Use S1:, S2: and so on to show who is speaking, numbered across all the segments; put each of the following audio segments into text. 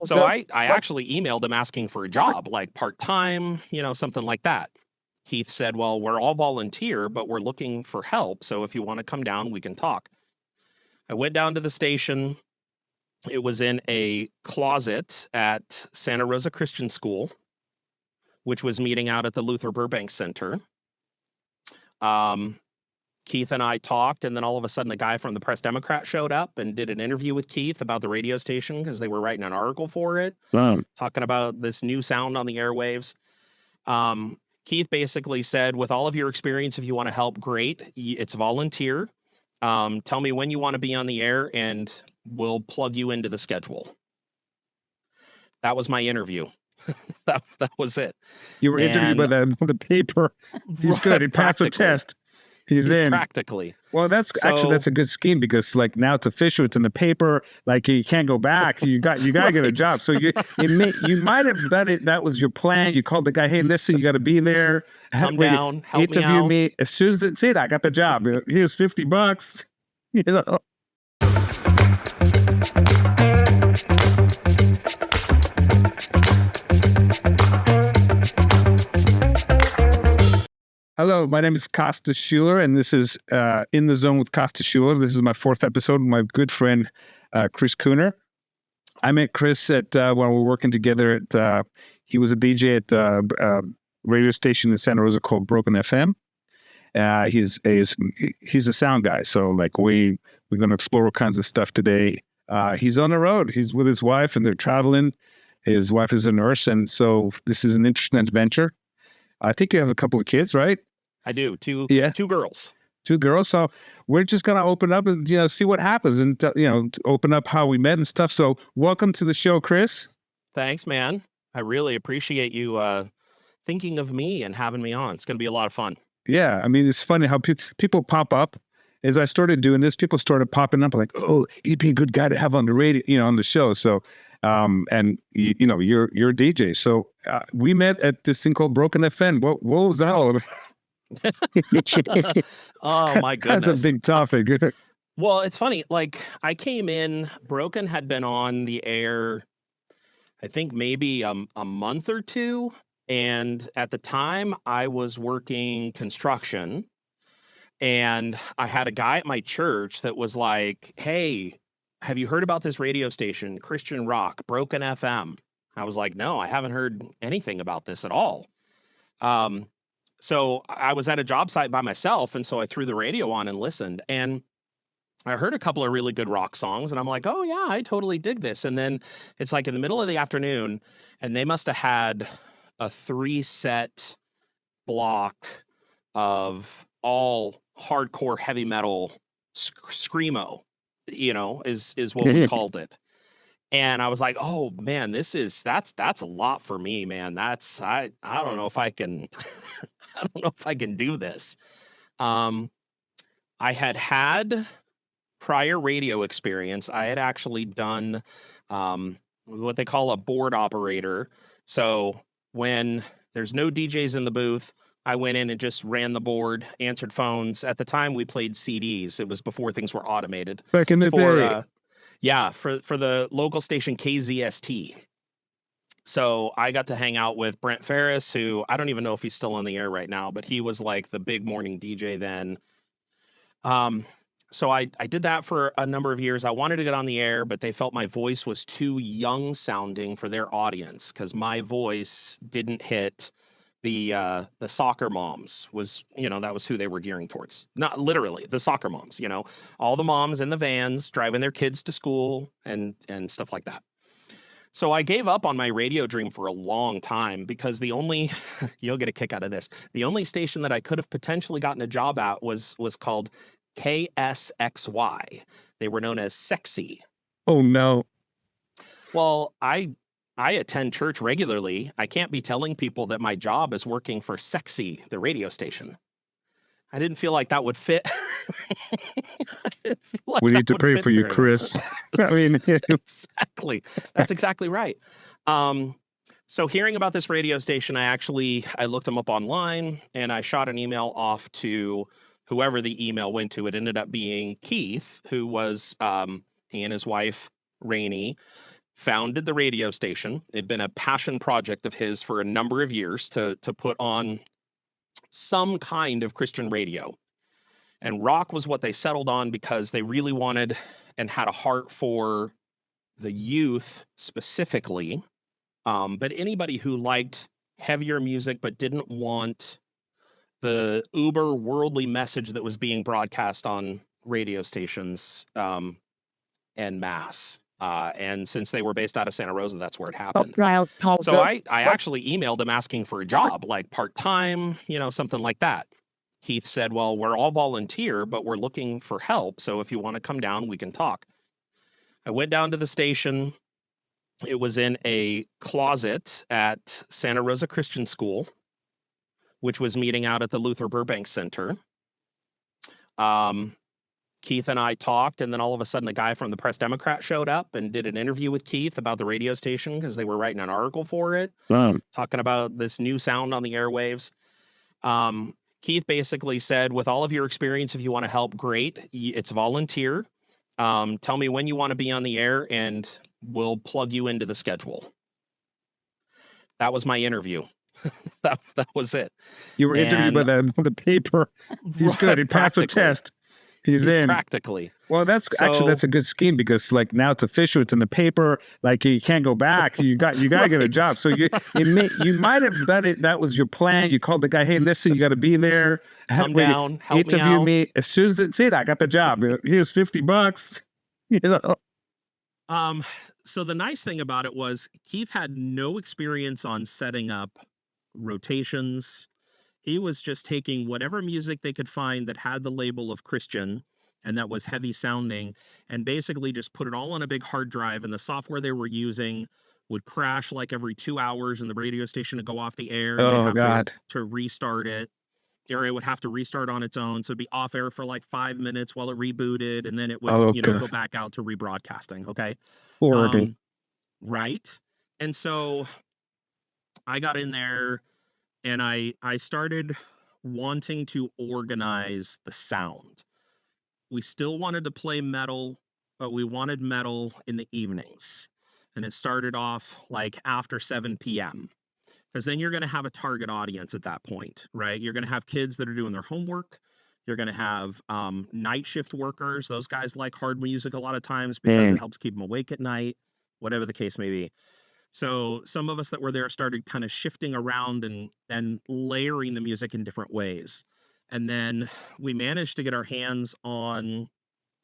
S1: So I actually emailed him asking for a job, like part-time, something like that. Keith said, well, we're all volunteer, but we're looking for help. So if you want to come down, we can talk. I went down to the station. It was in a closet at Santa Rosa Christian School, which was meeting out at the Luther Burbank Center. Keith and I talked, and then all of a sudden a guy from the Press Democrat showed up and did an interview with Keith about the radio station because they were writing an article for it, talking about this new sound on the airwaves. Keith basically said, with all of your experience, if you want to help, great. It's volunteer. Tell me when you want to be on the air, and we'll plug you into the schedule. That was my interview. that was it.
S2: You were interviewed by the paper. He's good. He passed the test. He's in.
S1: Practically.
S2: Well, that's a good scheme because like now it's official. It's in the paper. Like you can't go back. You got to get a job. So you might have done it. That was your plan. You called the guy. Hey, listen, you got to be there.
S1: Come down. Help
S2: interview
S1: me.
S2: As soon as it's it, I got the job. Here's $50. Hello, my name is Costa Schuler, and this is In the Zone with Costa Schuler. This is my 4th episode with my good friend, Chris Kuhner. I met Chris at when we were working together at, he was a DJ at the radio station in Santa Rosa called Broken FM. He's a sound guy, so like we're going to explore all kinds of stuff today. He's on the road. He's with his wife, and they're traveling. His wife is a nurse, and so this is an interesting adventure. I think you have a couple of kids, right?
S1: I do. Two girls.
S2: 2 girls. So we're just going to open up and, see what happens and, open up how we met and stuff. So welcome to the show, Chris.
S1: Thanks, man. I really appreciate you thinking of me and having me on. It's going to be a lot of fun.
S2: Yeah. I mean, it's funny how people pop up. As I started doing this, people started popping up like, oh, you'd be a good guy to have on the radio, on the show. So, and you're a DJ. So we met at this thing called Broken FM. What was that all about?
S1: Oh my goodness.
S2: That's a big topic.
S1: Well, it's funny. Like I came in, Broken had been on the air, I think maybe a month or two. And at the time I was working construction, and I had a guy at my church that was like, hey, have you heard about this radio station, Christian rock, Broken FM? I was like, no, I haven't heard anything about this at all. So I was at a job site by myself, and so I threw the radio on and listened, and I heard a couple of really good rock songs, and I'm like, oh yeah, I totally dig this. And then it's like in the middle of the afternoon, and they must have had a 3-set block of all hardcore heavy metal screamo, is what we called it. And I was like, oh man, that's a lot for me, man. I don't know if I can, I don't know if I can do this. I had prior radio experience. I had actually done what they call a board operator. So when there's no DJs in the booth, I went in and just ran the board, answered phones. At the time, we played CDs. It was before things were automated.
S2: Back in the day.
S1: For the local station KZST. So I got to hang out with Brent Ferris, who I don't even know if he's still on the air right now, but he was like the big morning DJ then. So I did that for a number of years. I wanted to get on the air, but they felt my voice was too young sounding for their audience because my voice didn't hit the soccer moms. Was that was who they were gearing towards. Not literally the soccer moms, all the moms in the vans driving their kids to school and stuff like that. So I gave up on my radio dream for a long time because the only you'll get a kick out of this. The only station that I could have potentially gotten a job at was called KSXY. They were known as Sexy.
S2: Oh no.
S1: Well, I attend church regularly. I can't be telling people that my job is working for Sexy, the radio station. I didn't feel like that would fit.
S2: We need to pray for you, Chris. I mean,
S1: exactly. That's exactly right. So hearing about this radio station, I looked them up online, and I shot an email off to whoever the email went to. It ended up being Keith, who was he and his wife, Rainey, founded the radio station. It'd been a passion project of his for a number of years to put on some kind of Christian radio. And rock was what they settled on because they really wanted and had a heart for the youth specifically. But anybody who liked heavier music but didn't want the uber worldly message that was being broadcast on radio stations en masse. And since they were based out of Santa Rosa, that's where it happened. So I actually emailed him asking for a job, like part-time, something like that. Keith said, well, we're all volunteer, but we're looking for help. So if you want to come down, we can talk. I went down to the station. It was in a closet at Santa Rosa Christian School, which was meeting out at the Luther Burbank Center. Keith and I talked, and then all of a sudden a guy from the Press Democrat showed up and did an interview with Keith about the radio station because they were writing an article for it, talking about this new sound on the airwaves. Keith basically said, with all of your experience, if you want to help, great. It's volunteer. Tell me when you want to be on the air, and we'll plug you into the schedule. That was my interview. that was it.
S2: You were interviewed by the paper. He's good. He passed the test. He's in.
S1: Practically.
S2: Well, that's a good scheme because like now it's official. It's in the paper. Like you can't go back. You got to get a job. So you might have done it. That was your plan. You called the guy. Hey, listen, you got to be there.
S1: Come down. Help
S2: interview
S1: me out.
S2: As soon as it's it, I got the job. Here's $50.
S1: So the nice thing about it was Keith had no experience on setting up rotations. He was just taking whatever music they could find that had the label of Christian and that was heavy sounding and basically just put it all on a big hard drive, and the software they were using would crash like every 2 hours and the radio station would go off the air.
S2: Oh, God.
S1: To restart it. The area would have to restart on its own. So it'd be off air for like 5 minutes while it rebooted, and then it would go back out to rebroadcasting. Okay.
S2: Horrible.
S1: Right. And so I got in there and I started wanting to organize the sound. We still wanted to play metal, but we wanted metal in the evenings. And it started off like after 7 p.m. because then you're going to have a target audience at that point, right? You're going to have kids that are doing their homework. You're going to have night shift workers. Those guys like hard music a lot of times because it helps keep them awake at night, whatever the case may be. So some of us that were there started kind of shifting around and layering the music in different ways. And then we managed to get our hands on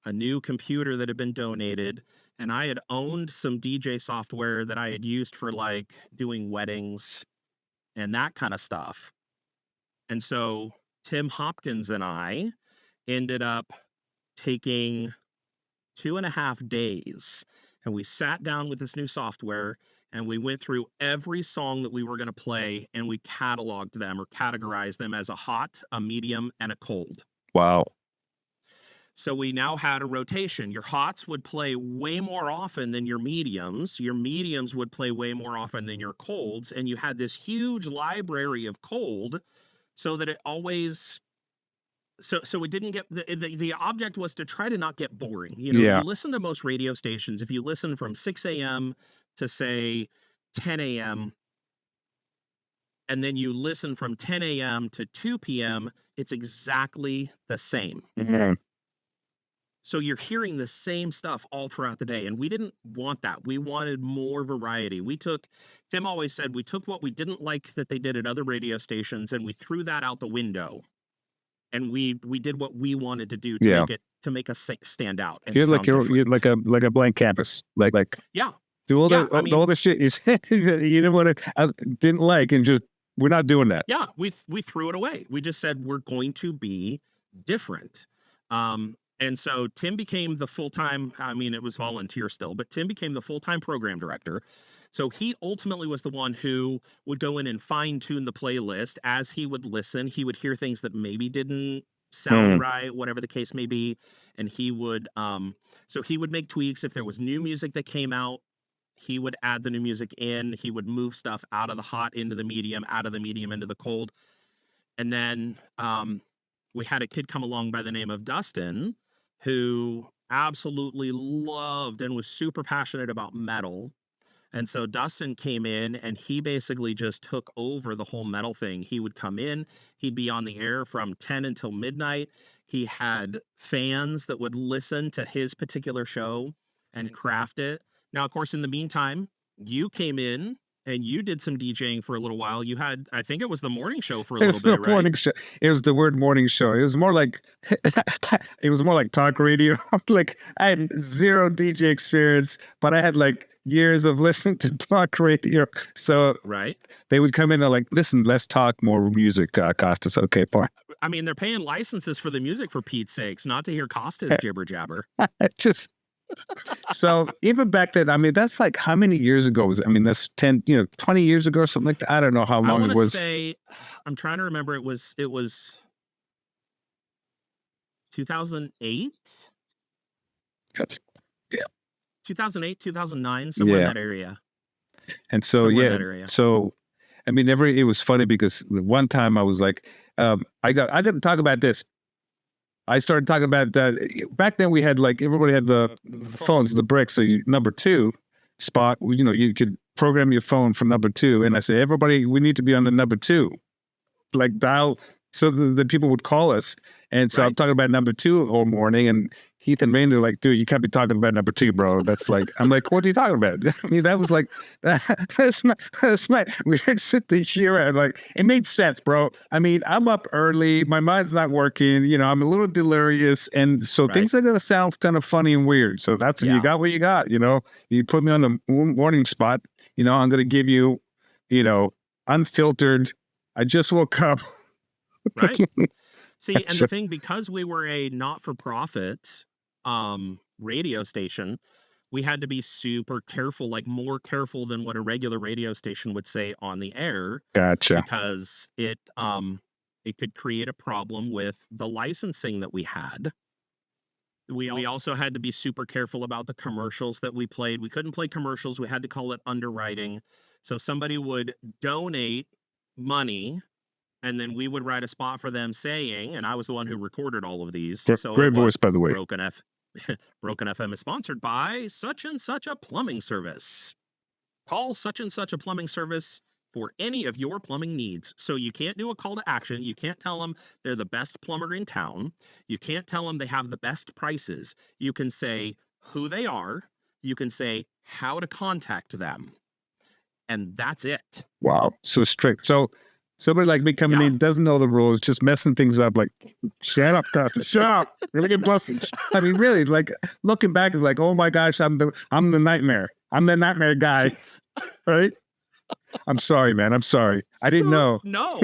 S1: a new computer that had been donated. And I had owned some DJ software that I had used for like doing weddings and that kind of stuff. And so Tim Hopkins and I ended up taking 2.5 days, and we sat down with this new software and we went through every song that we were going to play, and we cataloged them or categorized them as a hot, a medium, and a cold.
S2: Wow.
S1: So we now had a rotation. Your hots would play way more often than your mediums. Your mediums would play way more often than your colds. And you had this huge library of cold so that it always... So it didn't get... The object was to try to not get boring. You listen to most radio stations. If you listen from 6 a.m. to, say, 10 a.m., and then you listen from 10 a.m. to 2 p.m., it's exactly the same.
S2: Mm-hmm.
S1: So you're hearing the same stuff all throughout the day. And we didn't want that. We wanted more variety. Tim always said, we took what we didn't like that they did at other radio stations and we threw that out the window. And we did what we wanted to do to make us stand out. And
S2: you're like a blank canvas. Like
S1: yeah.
S2: Do all all the shit you said you didn't like, and just we're not doing that.
S1: Yeah, we threw it away. We just said we're going to be different. And so Tim became the full-time, it was volunteer still, but Tim became the full-time program director. So he ultimately was the one who would go in and fine-tune the playlist as he would listen. He would hear things that maybe didn't sound right, whatever the case may be. And he would, so he would make tweaks. If there was new music that came out, he would add the new music in. He would move stuff out of the hot into the medium, out of the medium into the cold. And then we had a kid come along by the name of Dustin, who absolutely loved and was super passionate about metal. And so Dustin came in and he basically just took over the whole metal thing. He would come in, he'd be on the air from 10 until midnight. He had fans that would listen to his particular show and craft it. Now, of course, in the meantime, you came in and you did some DJing for a little while. You had, I think it was the morning show for a little bit, right?
S2: Morning show. It was the word morning show. It was more like talk radio. Like I had zero DJ experience, but I had like years of listening to talk radio. So
S1: right,
S2: they would come in and like, listen, let's talk more music, Costas. Okay, fine.
S1: I mean, they're paying licenses for the music for Pete's sakes, not to hear Costas jibber jabber.
S2: Just so even back then, I mean, that's like how many years ago was it? I mean, that's 10, 20 years ago or something like that. I don't know how long it was.
S1: I'm trying to remember. It was 2008.
S2: That's, yeah.
S1: 2008, 2009, somewhere in that area.
S2: And so, so, I mean, it was funny because the one time I was like, I got to talk about this. I started talking about that. Back then we had like, everybody had the phones, the bricks. So number 2 spot, you could program your phone for number 2. And I say, everybody, we need to be on the number 2, like dial. So the people would call us. And so I'm talking about number 2 all morning. And Heath and Rain are like, dude, you can't be talking about number 2, bro. That's like, I'm like, what are you talking about? I mean, that was like, that's my weird sit to hear it. Like, it made sense, bro. I mean, I'm up early. My mind's not working. I'm a little delirious. And so things are going to sound kind of funny and weird. So that's, you got what you got, You put me on the morning spot, I'm going to give you, unfiltered. I just woke up.
S1: Right. See, and the thing, because we were a not-for-profit radio station, we had to be super careful, like more careful than what a regular radio station would say on the air.
S2: Gotcha.
S1: Because it could create a problem with the licensing that we had. We also had to be super careful about the commercials that we played. We couldn't play commercials. We had to call it underwriting. So somebody would donate money, and then we would write a spot for them saying, and I was the one who recorded all of these. So
S2: great voice, by the way.
S1: Broken FM is sponsored by such and such a plumbing service. Call such and such a plumbing service for any of your plumbing needs. So you can't do a call to action. You can't tell them they're the best plumber in town. You can't tell them they have the best prices. You can say who they are. You can say how to contact them. And that's it.
S2: Wow. So strict. So somebody like me coming in doesn't know the rules, just messing things up. Like, shut up, Costa, shut up. Really get busted. I mean, really, like looking back is like, oh my gosh, I'm the nightmare. I'm the nightmare guy, right? I'm sorry, man. I'm sorry. I didn't know.
S1: No,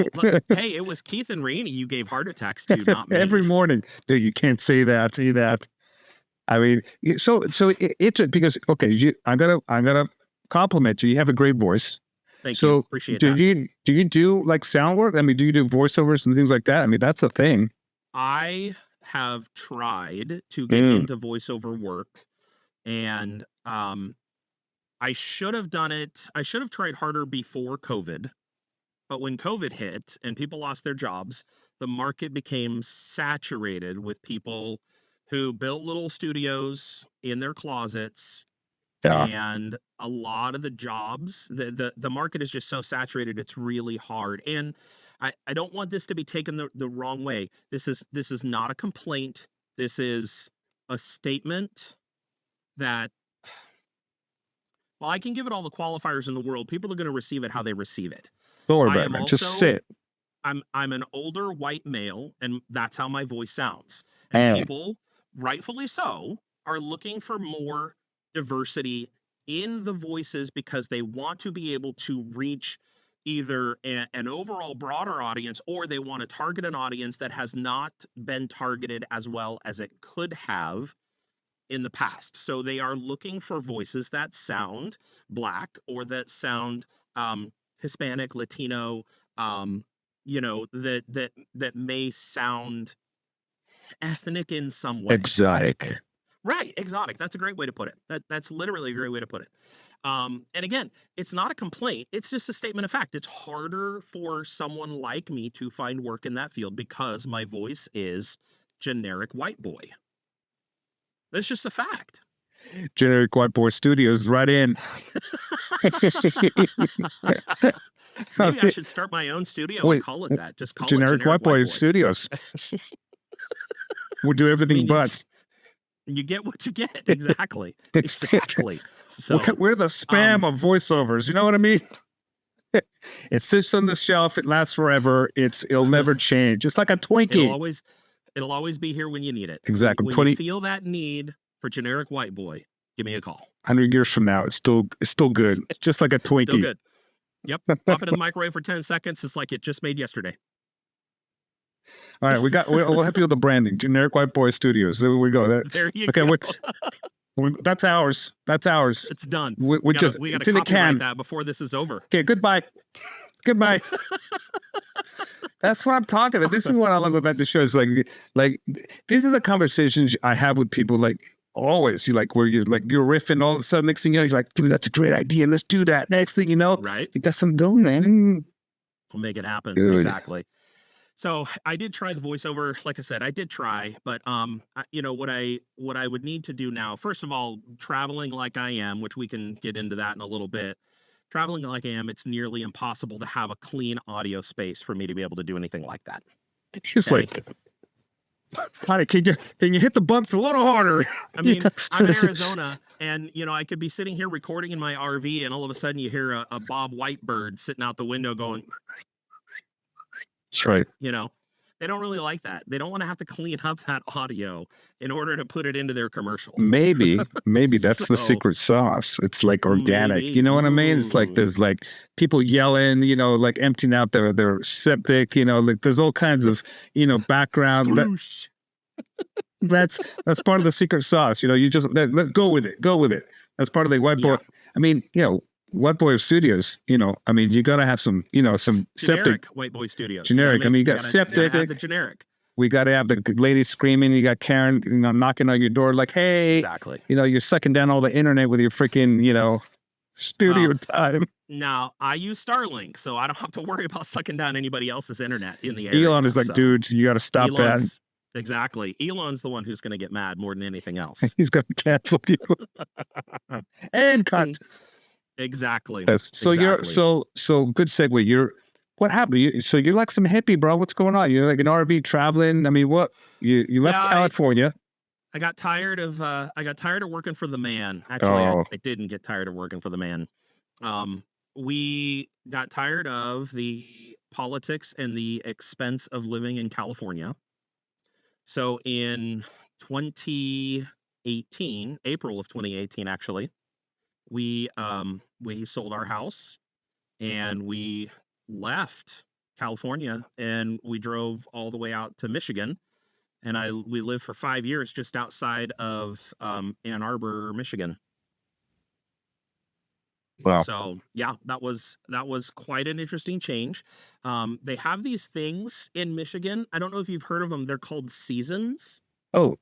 S1: hey, it was Keith and Rainey you gave heart attacks to, not me.
S2: Every morning, dude. You can't say that. Say that. I mean, so it's because I'm gonna compliment you. You have a great voice.
S1: Thank you. Appreciate that.
S2: Do you do like sound work? I mean, do you do voiceovers and things like that? I mean, that's a thing.
S1: I have tried to get into voiceover work, and I should have done it. I should have tried harder before COVID. But when COVID hit and people lost their jobs, the market became saturated with people who built little studios in their closets. Yeah. And a lot of the jobs, the market is just so saturated, it's really hard. And I don't want this to be taken the wrong way. This is not a complaint. This is a statement that, well, I can give it all the qualifiers in the world. People are going to receive it how they receive it.
S2: Don't worry about it, man. Just sit.
S1: I'm an older white male, and that's how my voice sounds. And people, rightfully so, are looking for more diversity in the voices because they want to be able to reach either an overall broader audience, or they want to target an audience that has not been targeted as well as it could have in the past. So they are looking for voices that sound Black or that sound Hispanic, Latino, that may sound ethnic in some way.
S2: Exotic.
S1: Right, exotic. That's a great way to put it. That's literally a great way to put it. And again, it's not a complaint. It's just a statement of fact. It's harder for someone like me to find work in that field because my voice is generic white boy. That's just a fact.
S2: Generic White Boy Studios, right in.
S1: Maybe I should start my own studio and call it that. Just call
S2: Generic
S1: it
S2: White Boy Studios. We'll do everything but.
S1: You get what you get. Exactly. Exactly. So
S2: we're the spam of voiceovers. You know what I mean? It sits on the shelf. It lasts forever. It'll never change. It's like a Twinkie.
S1: It'll always be here when you need it.
S2: Exactly.
S1: When you feel that need for Generic White Boy, give me a call.
S2: 100 years from now, it's still good. It's just like a Twinkie.
S1: Still good. Yep. Pop it in the microwave for 10 seconds. It's like it just made yesterday.
S2: All right, we'll help you with the branding. Generic White Boy Studios. There we go.
S1: There you go.
S2: That's ours. That's ours.
S1: It's done.
S2: We got to copyright
S1: that before this is over.
S2: Okay, goodbye. That's what I'm talking about. This is what I love about the show. Is like these are the conversations I have with people. Like always, you're riffing. All of a sudden, next thing you know, you're like, dude, that's a great idea. Let's do that. Next thing you know,
S1: right?
S2: You got something going, man.
S1: We'll make it happen.
S2: Good.
S1: Exactly. So I did try the voiceover. Like I said, I did try, but what I would need to do now, first of all, traveling like I am, which we can get into that in a little bit. Traveling like I am, it's nearly impossible to have a clean audio space for me to be able to do anything like that.
S2: It's like, honey, can you hit the bumps a little harder?
S1: I mean, I'm in Arizona, and I could be sitting here recording in my RV, and all of a sudden you hear a Bob Whitebird sitting out the window going.
S2: That's right.
S1: They don't really like that. They don't want to have to clean up that audio in order to put it into their commercial.
S2: Maybe that's the secret sauce. It's like organic. Maybe. You know what I mean? It's like there's like people yelling, like emptying out their septic, like there's all kinds of, background. That's part of the secret sauce. You just let go with it. Go with it. That's part of the White Boy. I mean, White Boy Studios, I mean, you got to have some, some
S1: generic
S2: septic.
S1: White Boy Studios.
S2: Generic. I mean, you got septic.
S1: Have the generic.
S2: We got to have the lady screaming. You got Karen, knocking on your door like, hey.
S1: Exactly.
S2: You're sucking down all the internet with your freaking, studio time.
S1: Now, I use Starlink, so I don't have to worry about sucking down anybody else's internet in the area.
S2: Elon is like, dude, you got to stop that.
S1: Exactly. Elon's the one who's going to get mad more than anything else.
S2: He's going to cancel you. And cut.
S1: Exactly.
S2: Yes. So you're so good segue. What happened? You're like some hippie, bro. What's going on? You're like an RV traveling. I mean, what? You left California.
S1: I got tired of working for the man. Actually, I didn't get tired of working for the man. We got tired of the politics and the expense of living in California. So in 2018, April of 2018, actually, we sold our house and we left California and we drove all the way out to Michigan, and we lived for 5 years just outside of Ann Arbor, Michigan.
S2: Wow.
S1: So yeah, that was quite an interesting change. They have these things in Michigan. I don't know if you've heard of them. They're called seasons.
S2: Oh.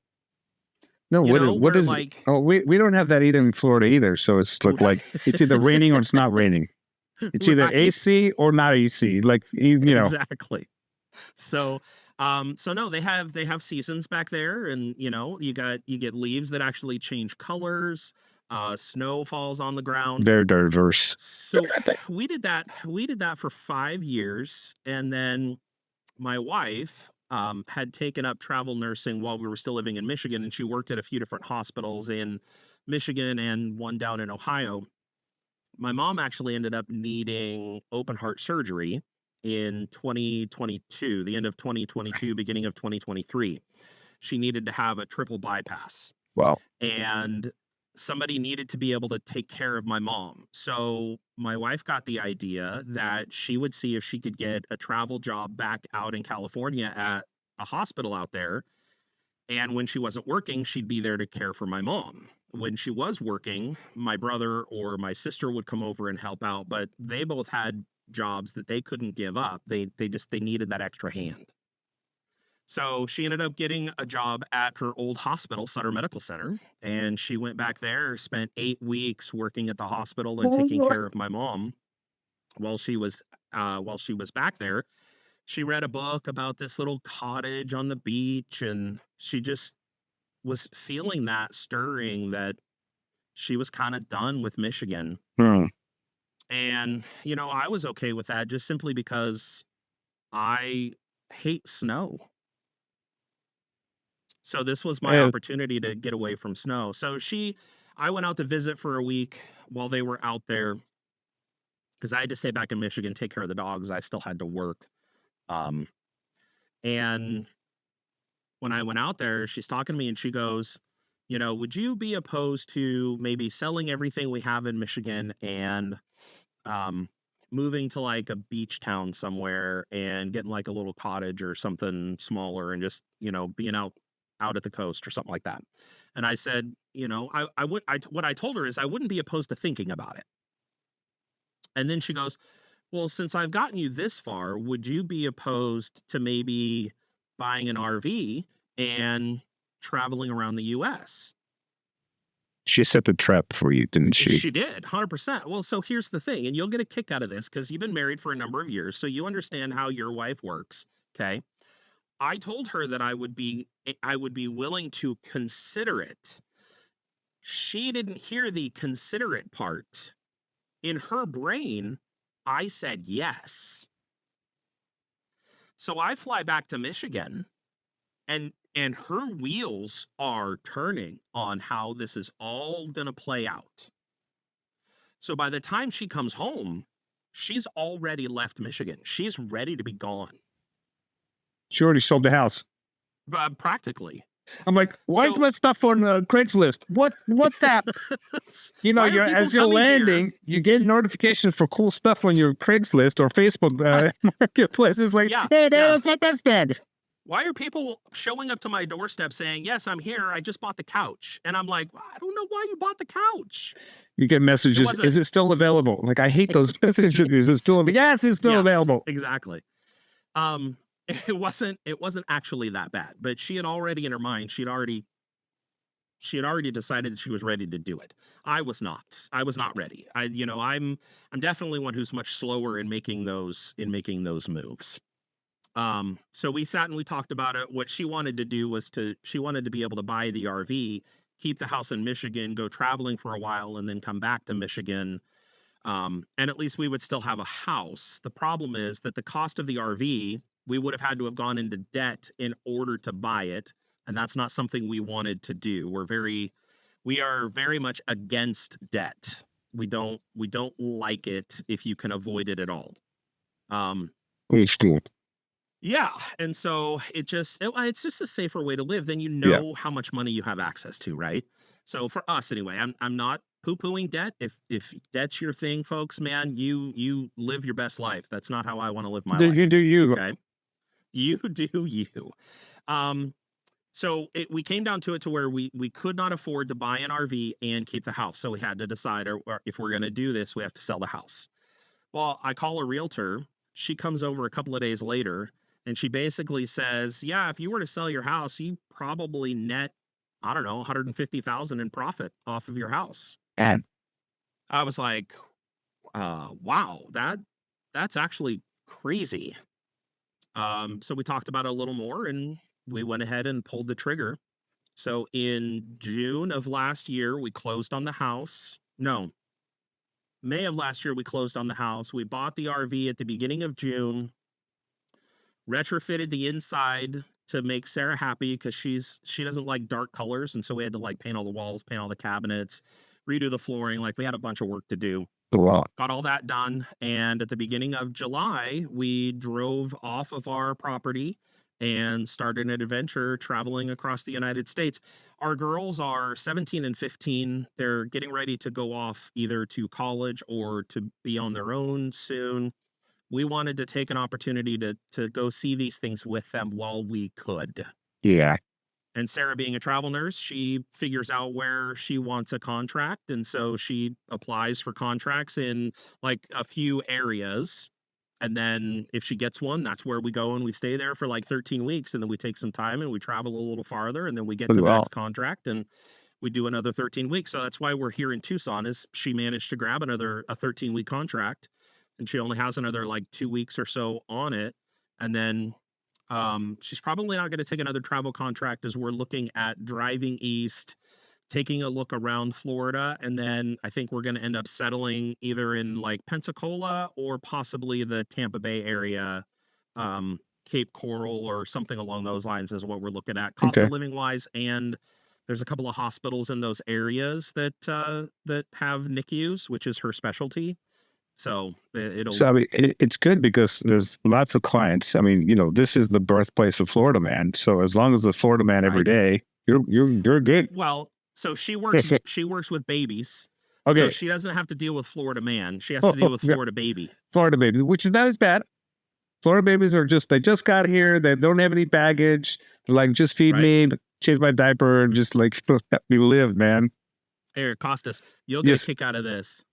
S2: No, what is like? Oh, we don't have that either in Florida either. So it's like it's either raining or it's not raining. It's either AC or not AC. Like
S1: exactly. So no, they have seasons back there, and you get leaves that actually change colors. Snow falls on the ground.
S2: Very diverse.
S1: So we did that for 5 years, and then my wife had taken up travel nursing while we were still living in Michigan, and she worked at a few different hospitals in Michigan and one down in Ohio. My mom actually ended up needing open heart surgery in 2022, the end of 2022, beginning of 2023. She needed to have a triple bypass.
S2: Wow.
S1: And somebody needed to be able to take care of my mom. So my wife got the idea that she would see if she could get a travel job back out in California at a hospital out there. And when she wasn't working, she'd be there to care for my mom. When she was working, my brother or my sister would come over and help out, but they both had jobs that they couldn't give up. They needed that extra hand. So she ended up getting a job at her old hospital, Sutter Medical Center, and she went back there, spent 8 weeks working at the hospital and taking care of my mom while she was back there. She read a book about this little cottage on the beach, and she just was feeling that stirring that She was kind of done with Michigan.
S2: Hmm.
S1: And, I was okay with that just simply because I hate snow. So this was my opportunity to get away from snow. So I went out to visit for a week while they were out there because I had to stay back in Michigan, take care of the dogs. I still had to work. And when I went out there, she's talking to me and she goes, would you be opposed to maybe selling everything we have in Michigan and moving to like a beach town somewhere and getting like a little cottage or something smaller and just, being out at the coast or something like that? And I said, what I told her is I wouldn't be opposed to thinking about it. And then she goes, well, since I've gotten you this far, would you be opposed to maybe buying an RV and traveling around the US?
S2: She set the trap for you, didn't she?
S1: She did, 100%. Well, so here's the thing, and you'll get a kick out of this because you've been married for a number of years, so you understand how your wife works, okay? I told her that I would be willing to consider it. She didn't hear the consider it part. In her brain, I said yes. So I fly back to Michigan and her wheels are turning on how this is all going to play out. So by the time she comes home, she's already left Michigan. She's ready to be gone.
S2: She already sold the house.
S1: Practically.
S2: I'm like, why is my stuff on Craigslist? What's that? As you're landing, you get notifications for cool stuff on your Craigslist or Facebook marketplace. It's like, hey, that's dead.
S1: Why are people showing up to my doorstep saying, yes, I'm here, I just bought the couch? And I'm like, I don't know why you bought the couch.
S2: You get messages, is it still available? Like, I hate those messages. Is it still available? Yes, it's still available.
S1: Exactly. It wasn't actually that bad, but she had already in her mind, she had already decided that she was ready to do it. I was not ready. I'm definitely one who's much slower in making those moves. So we sat and we talked about it. What she wanted to do was she wanted to be able to buy the RV, keep the house in Michigan, go traveling for a while, and then come back to Michigan. And at least we would still have a house. The problem is that the cost of the RV, we would have had to have gone into debt in order to buy it. And that's not something we wanted to do. We are very much against debt. We don't like it if you can avoid it at all.
S2: It's cool.
S1: Yeah. And so it's just a safer way to live. Then how much money you have access to, right? So for us anyway, I'm not poo-pooing debt. If debt's your thing, folks, man, you live your best life. That's not how I want to live my life.
S2: You do you.
S1: Okay. You do you. So we came down to it to where we could not afford to buy an RV and keep the house. So we had to decide or if we're going to do this, we have to sell the house. Well, I call a realtor. She comes over a couple of days later and she basically says, yeah, if you were to sell your house, you probably net, I don't know, $150,000 in profit off of your house.
S2: And
S1: I was like, wow, that's actually crazy. So we talked about it a little more and we went ahead and pulled the trigger. So in June of last year, we closed on the house. No, May of last year, we closed on the house. We bought the RV at the beginning of June, retrofitted the inside to make Sarah happy because she doesn't like dark colors. And so we had to like paint all the walls, paint all the cabinets, redo the flooring. Like we had a bunch of work to do. Got all that done. And at the beginning of July, we drove off of our property and started an adventure traveling across the United States. Our girls are 17 and 15. They're getting ready to go off either to college or to be on their own soon. We wanted to take an opportunity to go see these things with them while we could.
S2: Yeah.
S1: And Sarah, being a travel nurse, she figures out where she wants a contract. And so she applies for contracts in like a few areas. And then if she gets one, that's where we go and we stay there for like 13 weeks. And then we take some time and we travel a little farther. And then we get to the next contract and we do another 13 weeks. So that's why we're here in Tucson is she managed to grab a 13-week contract. And she only has another like 2 weeks or so on it. And then she's probably not going to take another travel contract as we're looking at driving east taking a look around Florida, and then I think we're going to end up settling either in like Pensacola or possibly the Tampa Bay area, Cape Coral or something along those lines is what we're looking at, cost
S2: Okay.
S1: of living wise. And there's a couple of hospitals in those areas that have NICUs, which is her specialty. So it'll.
S2: So I mean, it's good because there's lots of clients. I mean, this is the birthplace of Florida Man. So as long as the Florida Man every day, you're good.
S1: Well, so she works with babies.
S2: Okay.
S1: So she doesn't have to deal with Florida Man. She has to deal with Florida Baby.
S2: Florida Baby, which is not as bad. Florida babies are they just got here. They don't have any baggage. They're like, just feed me, change my diaper, and just like let me live, man.
S1: Here, Costas, you'll get a kick out of this.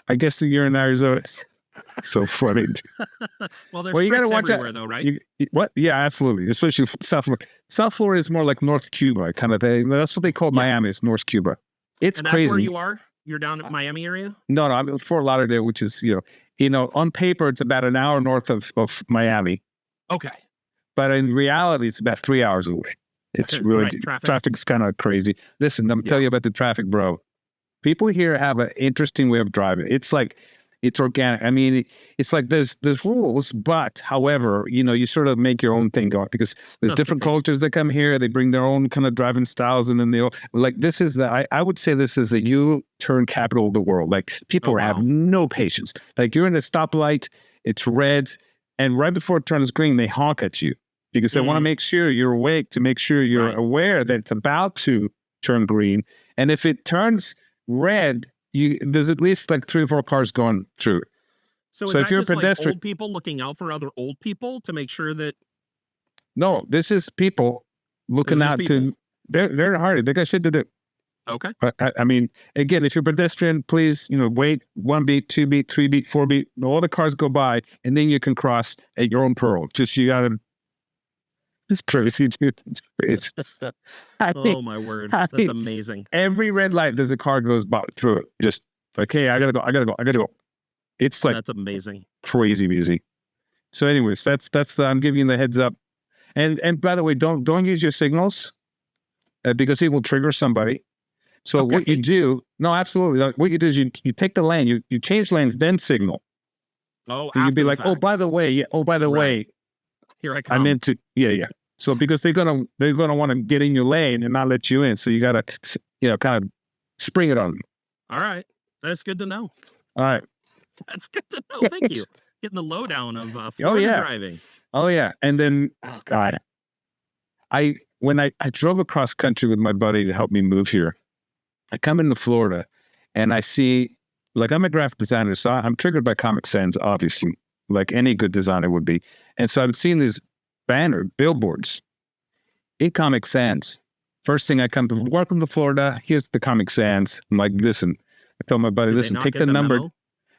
S2: I guess you're in Arizona. So funny.
S1: Well, you got to watch everywhere, though, right?
S2: What? Yeah, absolutely. Especially South Florida. South Florida is more like North Cuba kind of thing. That's what they call Miami. It's North Cuba. It's crazy.
S1: That's where you are? You're down at Miami area?
S2: No, I'm in Fort Lauderdale, which is, on paper, it's about an hour north of Miami.
S1: Okay.
S2: But in reality, it's about 3 hours away. It's really, traffic's kind of crazy. Listen, I'm telling you about the traffic, bro. People here have an interesting way of driving. It's like, it's organic. I mean, it's like there's rules, but however, you sort of make your own thing going because there's different cultures that come here. They bring their own kind of driving styles, and then this is I would say this is the U-turn capital of the world. Like people have no patience. Like you're in a stoplight, it's red, and right before it turns green, they honk at you because they want to make sure you're awake, to make sure you're aware that it's about to turn green, and if it turns red, there's at least like 3 or 4 cars going through.
S1: So if you're a pedestrian, like old people looking out for other old people to make sure that.
S2: No, this is people looking out to. They're in a hurry. They got shit to do.
S1: Okay.
S2: I mean, again, if you're a pedestrian, please, wait 1 beat, 2 beat, 3 beat, 4 beat. All the cars go by, and then you can cross at your own peril. Just you gotta. It's crazy, dude. It's crazy.
S1: Oh my word! That's amazing.
S2: Every red light, there's a car goes by through it. Just like, hey, I gotta go. It's like
S1: that's amazing,
S2: crazy busy. So, anyways, that's I'm giving you the heads up. And by the way, don't use your signals because it will trigger somebody. So what you do? No, absolutely. What you do is you take the lane, you change lanes, then signal.
S1: Oh,
S2: you'd be like, oh, by the way,
S1: here I come.
S2: I'm into So because they're gonna want to get in your lane and not let you in, so you gotta kind of spring it on them.
S1: All right, that's good to know.
S2: All right,
S1: that's good to know. Thank you. Getting the lowdown of Florida driving.
S2: Oh yeah, and then God, when I drove across country with my buddy to help me move here, I come into Florida and I see, like, I'm a graphic designer, so I'm triggered by Comic Sans, obviously, like any good designer would be, and so I'm seeing these billboards in Comic Sans. First thing I come to, welcome to Florida. Here's the Comic Sans. I'm like, listen. I told my buddy, listen, take the number. Memo?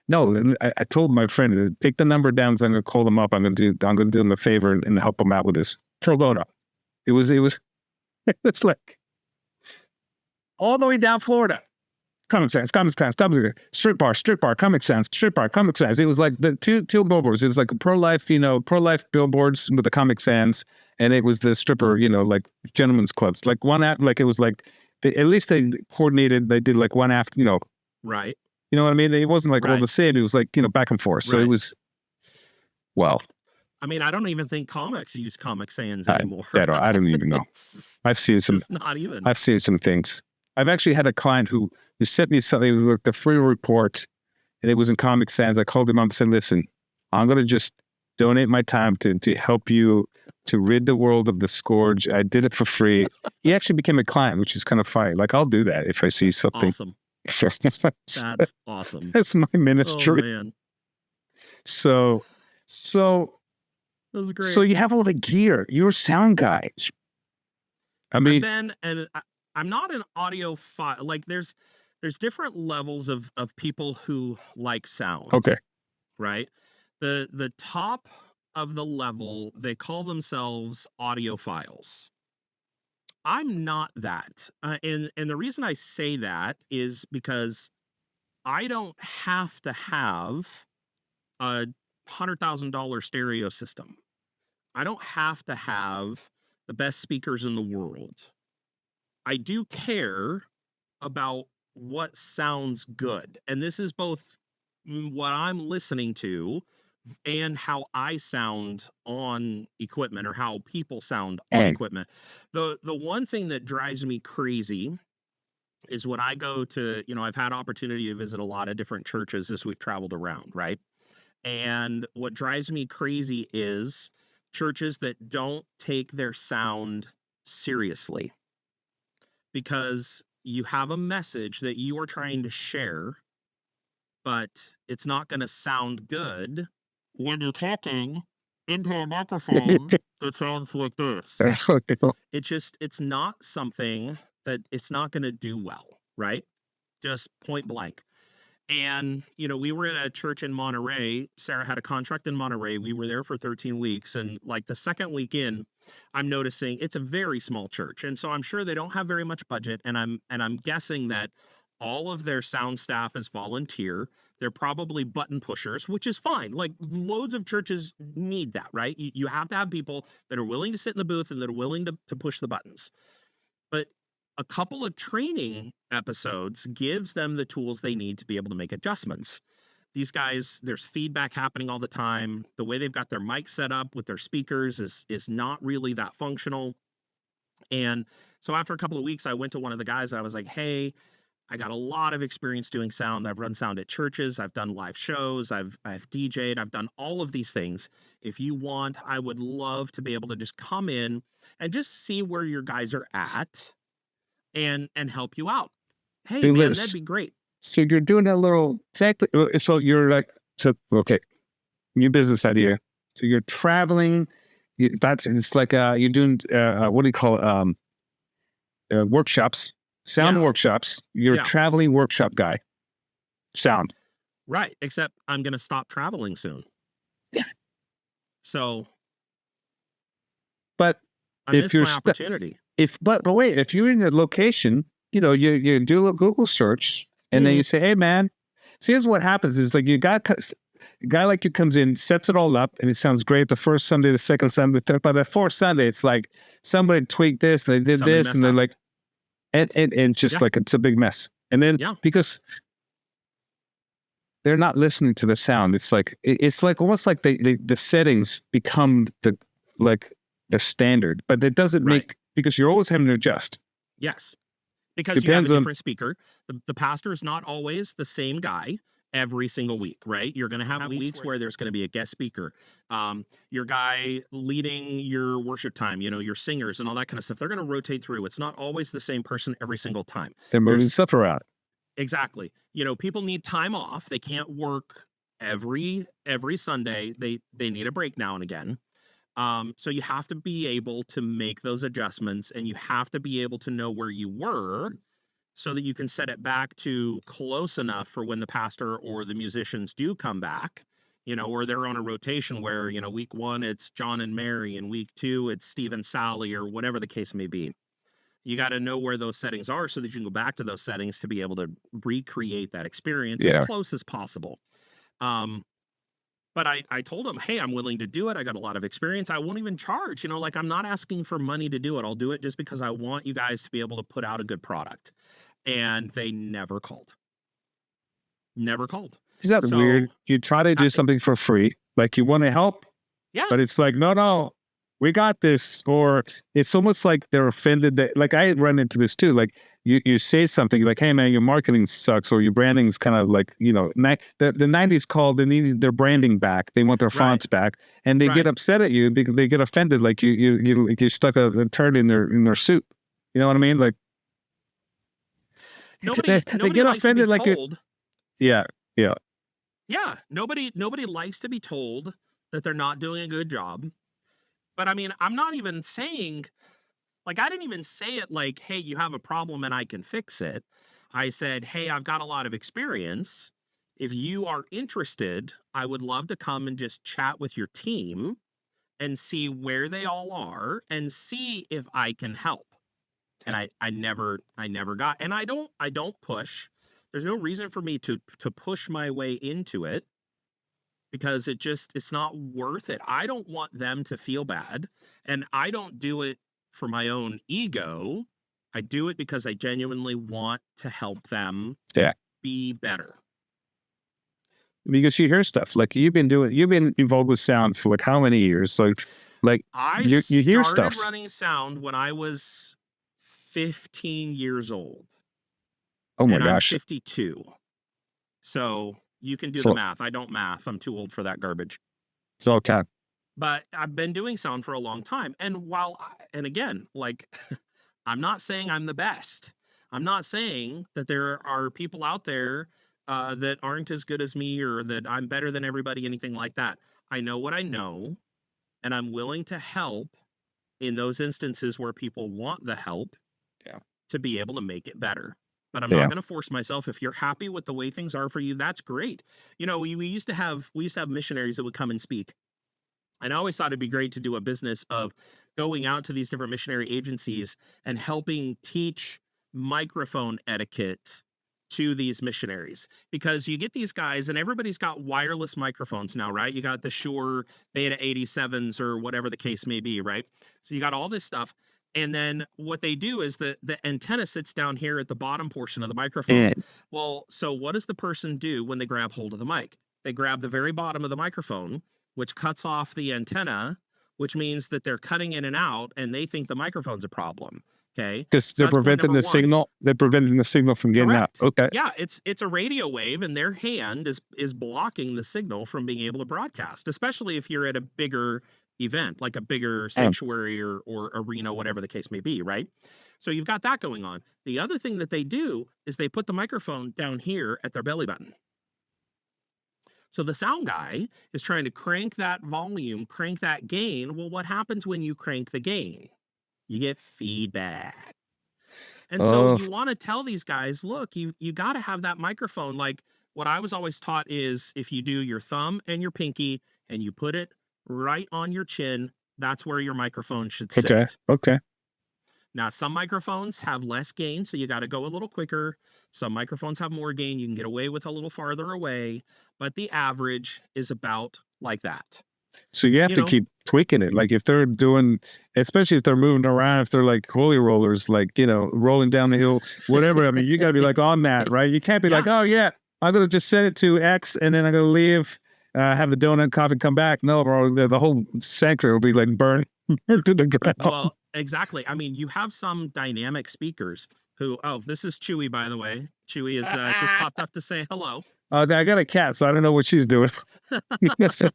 S2: No, I told my friend, take the number down. So I'm going to call them up. I'm going to do them a favor and help them out with this. Pro bono. It was it's like all the way down Florida. Comic Sans, strip bar, Comic Sans, strip bar, Comic Sans. It was like the two billboards. It was like a pro-life billboards with the Comic Sans, and it was the stripper, like gentlemen's clubs. Like one app, like it was like, at least they coordinated, they did like one after,
S1: Right.
S2: You know what I mean? It wasn't like all the same. It was like, back and forth. So it was, well.
S1: I mean, I don't even think comics use Comic Sans anymore.
S2: I don't even know. I've seen some.
S1: Not even.
S2: I've seen some things. I've actually had a client who sent me something. It was like the free report, and it was in Comic Sans. I called him up and said, listen, I'm going to just donate my time to help you to rid the world of the scourge. I did it for free. He actually became a client, which is kind of funny. Like, I'll do that if I see something.
S1: Awesome. That's awesome.
S2: That's my ministry.
S1: Oh, man.
S2: So
S1: that was great.
S2: So you have all the gear. You're a sound guy. I mean,
S1: and I'm not an audiophile. Like there's different levels of people who like sound.
S2: Okay.
S1: Right. The top of the level, they call themselves audiophiles. I'm not that. And the reason I say that is because I don't have to have a $100,000 stereo system. I don't have to have the best speakers in the world. I do care about what sounds good. And this is both what I'm listening to and how I sound on equipment, or how people sound on equipment. The one thing that drives me crazy is when I go to, I've had opportunity to visit a lot of different churches as we've traveled around, right? And what drives me crazy is churches that don't take their sound seriously, because you have a message that you are trying to share, but it's not going to sound good when you're talking into a microphone that sounds like this. It's not something that it's not going to do well, right? Just point blank. And, we were at a church in Monterey. Sarah had a contract in Monterey. We were there for 13 weeks. And like the second week in, I'm noticing it's a very small church. And so I'm sure they don't have very much budget. And I'm guessing that all of their sound staff is volunteer. They're probably button pushers, which is fine. Like, loads of churches need that, right? You have to have people that are willing to sit in the booth and that are willing to push the buttons. But a couple of training episodes gives them the tools they need to be able to make adjustments. These guys, there's feedback happening all the time. The way they've got their mic set up with their speakers is not really that functional. And so after a couple of weeks, I went to one of the guys and I was like, hey, I got a lot of experience doing sound. I've run sound at churches. I've done live shows. I've DJed. I've done all of these things. If you want, I would love to be able to just come in and just see where your guys are at and help you out. Hey,
S2: do
S1: man,
S2: this.
S1: that'd be great.
S2: So you're doing a little, exactly. So you're like, okay, new business idea. So you're traveling. It's like you're doing what do you call it? Workshops, sound workshops. You're a traveling workshop guy. Sound.
S1: Right. Except I'm going to stop traveling soon.
S2: Yeah.
S1: So,
S2: but
S1: I missed my opportunity.
S2: But wait, if you're in a location, you do a Google search and then you say, hey man, see, here's what happens is like a guy like you comes in, sets it all up, and it sounds great the first Sunday, the second Sunday, the third, but the fourth Sunday, it's like somebody tweaked this, and they did this, and they're like, and just like it's a big mess. And then because they're not listening to the sound, it's like almost like the settings become the standard, but it doesn't make, because you're always having to adjust.
S1: Yes. Because you have a different speaker. The pastor is not always the same guy every single week, right? You're going to have weeks where there's going to be a guest speaker. Your guy leading your worship time, your singers and all that kind of stuff, they're going to rotate through. It's not always the same person every single time.
S2: They're moving stuff around.
S1: Exactly. People need time off. They can't work every Sunday. They need a break now and again. So you have to be able to make those adjustments, and you have to be able to know where you were so that you can set it back to close enough for when the pastor or the musicians do come back, or they're on a rotation where, week one, it's John and Mary, and week two, it's Steve and Sally, or whatever the case may be. You got to know where those settings are so that you can go back to those settings to be able to recreate that experience as close as possible. But I told him, hey, I'm willing to do it. I got a lot of experience. I won't even charge, I'm not asking for money to do it. I'll do it just because I want you guys to be able to put out a good product. And they never called. Never called.
S2: Is that weird? You try to do something for free, like you want to help, but it's like, no, we got this. Or it's almost like they're offended that, like, I run into this too. Like you say something like, hey man, your marketing sucks, or your branding is kind of like, the 90s called, they need their branding back. They want their fonts back, and they get upset at you because they get offended. Like you stuck a turd in their soup. You know what I mean? Like,
S1: Nobody get offended, like told.
S2: Yeah.
S1: Nobody likes to be told that they're not doing a good job. But I mean, I'm not even saying, like, I didn't even say it like, hey, you have a problem and I can fix it. I said, hey, I've got a lot of experience. If you are interested, I would love to come and just chat with your team and see where they all are and see if I can help. And I never got, and I don't push. There's no reason for me to push my way into it, because it's not worth it. I don't want them to feel bad, and I don't do it for my own ego. I do it because I genuinely want to help them be better.
S2: Because you hear stuff like you've been involved with sound for like how many years? Like
S1: I
S2: you hear
S1: started
S2: stuff.
S1: running sound when I was 15 years old.
S2: Oh my
S1: and
S2: gosh.
S1: I'm 52. So you can do
S2: So-
S1: the math. I don't math. I'm too old for that garbage.
S2: It's all cap.
S1: But I've been doing sound for a long time. And and again, like, I'm not saying I'm the best. I'm not saying that there are people out there that aren't as good as me or that I'm better than everybody, anything like that. I know what I know, and I'm willing to help in those instances where people want the help to be able to make it better. But I'm not going to force myself. If you're happy with the way things are for you, that's great. You know, we used to have missionaries that would come and speak. And I always thought it'd be great to do a business of going out to these different missionary agencies and helping teach microphone etiquette to these missionaries, because you get these guys and everybody's got wireless microphones now, right? You got the Shure Beta 87s or whatever the case may be, right? So you got all this stuff. And then what they do is the antenna sits down here at the bottom portion of the microphone. Well, so what does the person do when they grab hold of the mic? They grab the very bottom of the microphone, which cuts off the antenna, which means that they're cutting in and out, and they think the microphone's a problem. Okay,
S2: because they're preventing the signal. They're preventing the signal from getting out. Okay.
S1: Yeah, it's a radio wave, and their hand is blocking the signal from being able to broadcast, especially if you're at a bigger event, like a bigger sanctuary or arena, whatever the case may be, right? So you've got that going on. The other thing that they do is they put the microphone down here at their belly button. So the sound guy is trying to crank that volume, crank that gain. Well, what happens when you crank the gain? You get feedback. And so you want to tell these guys, look, you got to have that microphone. Like what I was always taught is if you do your thumb and your pinky and you put it right on your chin, that's where your microphone should sit.
S2: Okay.
S1: Now, some microphones have less gain, so you got to go a little quicker. Some microphones have more gain. You can get away with a little farther away, but the average is about like that.
S2: So you have to keep tweaking it. Like if they're doing, especially if they're moving around, if they're like holy rollers, like, you know, rolling down the hill, whatever. I mean, you got to be like on that, right? You can't be like, oh yeah, I'm going to just set it to X and then I'm going to leave, have the donut, coffee, come back. No, bro, the whole sanctuary will be like burned to the ground.
S1: Well, exactly. I mean, you have some dynamic speakers who, this is Chewy, by the way. Chewy is just popped up to say hello.
S2: I got a cat, so I don't know what she's doing.
S1: You've got some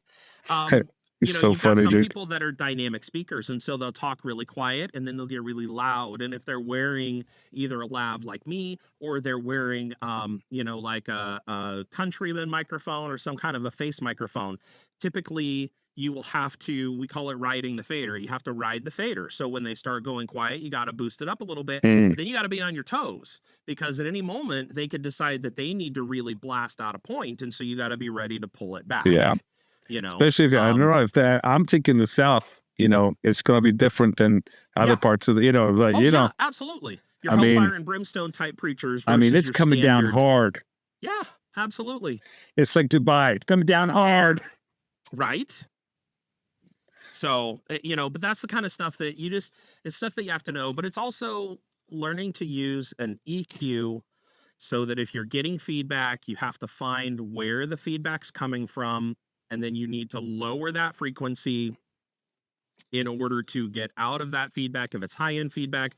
S1: people that are dynamic speakers, and so they'll talk really quiet and then they'll get really loud. And if they're wearing either a lav like me or they're wearing, like a countryman microphone or some kind of a face microphone, typically you will have to, we call it riding the fader. You have to ride the fader. So when they start going quiet, you got to boost it up a little bit. But then you got to be on your toes, because at any moment they could decide that they need to really blast out a point. And so you got to be ready to pull it back. Yeah. You know,
S2: especially if I don't know if that, I'm thinking the South, it's going to be different than other parts of the,
S1: absolutely. Your hellfire and brimstone type preachers.
S2: I mean, it's coming down hard.
S1: Yeah, absolutely.
S2: It's like Dubai. It's coming down hard.
S1: Right. So, but that's the kind of stuff that it's stuff that you have to know, but it's also learning to use an EQ so that if you're getting feedback, you have to find where the feedback's coming from. And then you need to lower that frequency in order to get out of that feedback if it's high-end feedback,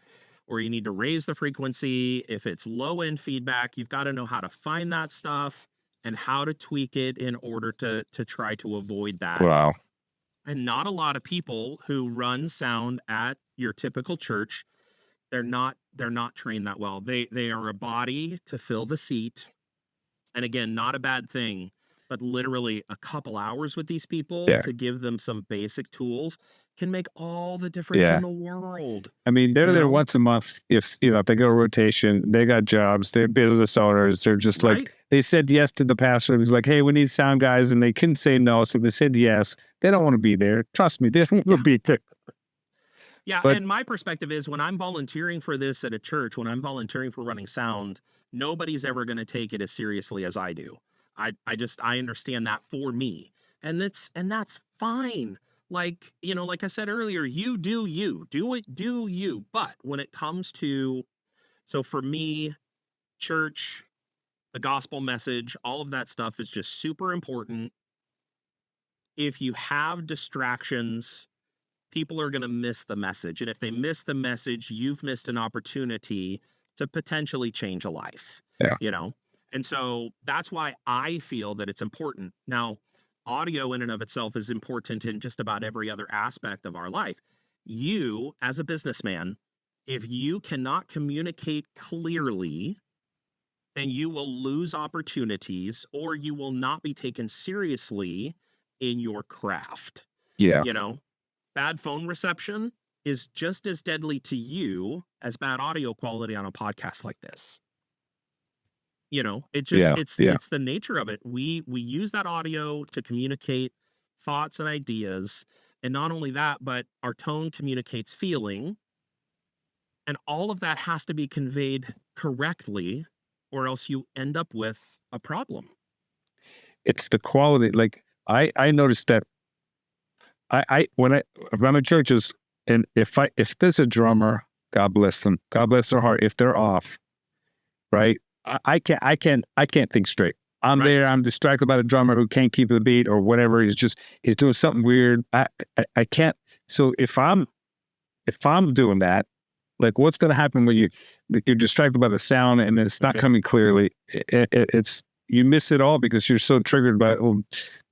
S1: or you need to raise the frequency if it's low-end feedback. You've got to know how to find that stuff and how to tweak it in order to try to avoid that.
S2: Wow.
S1: And not a lot of people who run sound at your typical church, they're not trained that well. They are a body to fill the seat. And again, not a bad thing. But literally a couple hours with these people to give them some basic tools can make all the difference in the world.
S2: I mean, they're there once a month. If they go rotation, they got jobs, they're business owners. They're just like, they said yes to the pastor. It was like, hey, we need sound guys. And they couldn't say no. So they said yes. They don't want to be there. Trust me, they don't want to be there.
S1: Yeah. And my perspective is when I'm volunteering for this at a church, when I'm volunteering for running sound, nobody's ever going to take it as seriously as I do. I understand that for me. And that's fine. like, like I said earlier, you do you. Do it, do you. But when it comes to, so for me, church, the gospel message, all of that stuff is just super important. If you have distractions, people are going to miss the message. And if they miss the message, you've missed an opportunity to potentially change a life,
S2: Yeah.
S1: And so that's why I feel that it's important. Now, audio in and of itself is important in just about every other aspect of our life. You, as a businessman, if you cannot communicate clearly, then you will lose opportunities or you will not be taken seriously in your craft.
S2: Yeah.
S1: Bad phone reception is just as deadly to you as bad audio quality on a podcast like this. It's the nature of it. We use that audio to communicate thoughts and ideas. And not only that, but our tone communicates feeling. And all of that has to be conveyed correctly, or else you end up with a problem.
S2: It's the quality. Like I noticed that when I'm in churches, and if there's a drummer, God bless them, God bless their heart, if they're off, right? I can't think straight. I'm there, I'm distracted by the drummer who can't keep the beat or whatever. He's doing something weird. I can't. So if I'm doing that, like what's going to happen when you're distracted by the sound and it's not coming clearly? It's you miss it all because you're so triggered by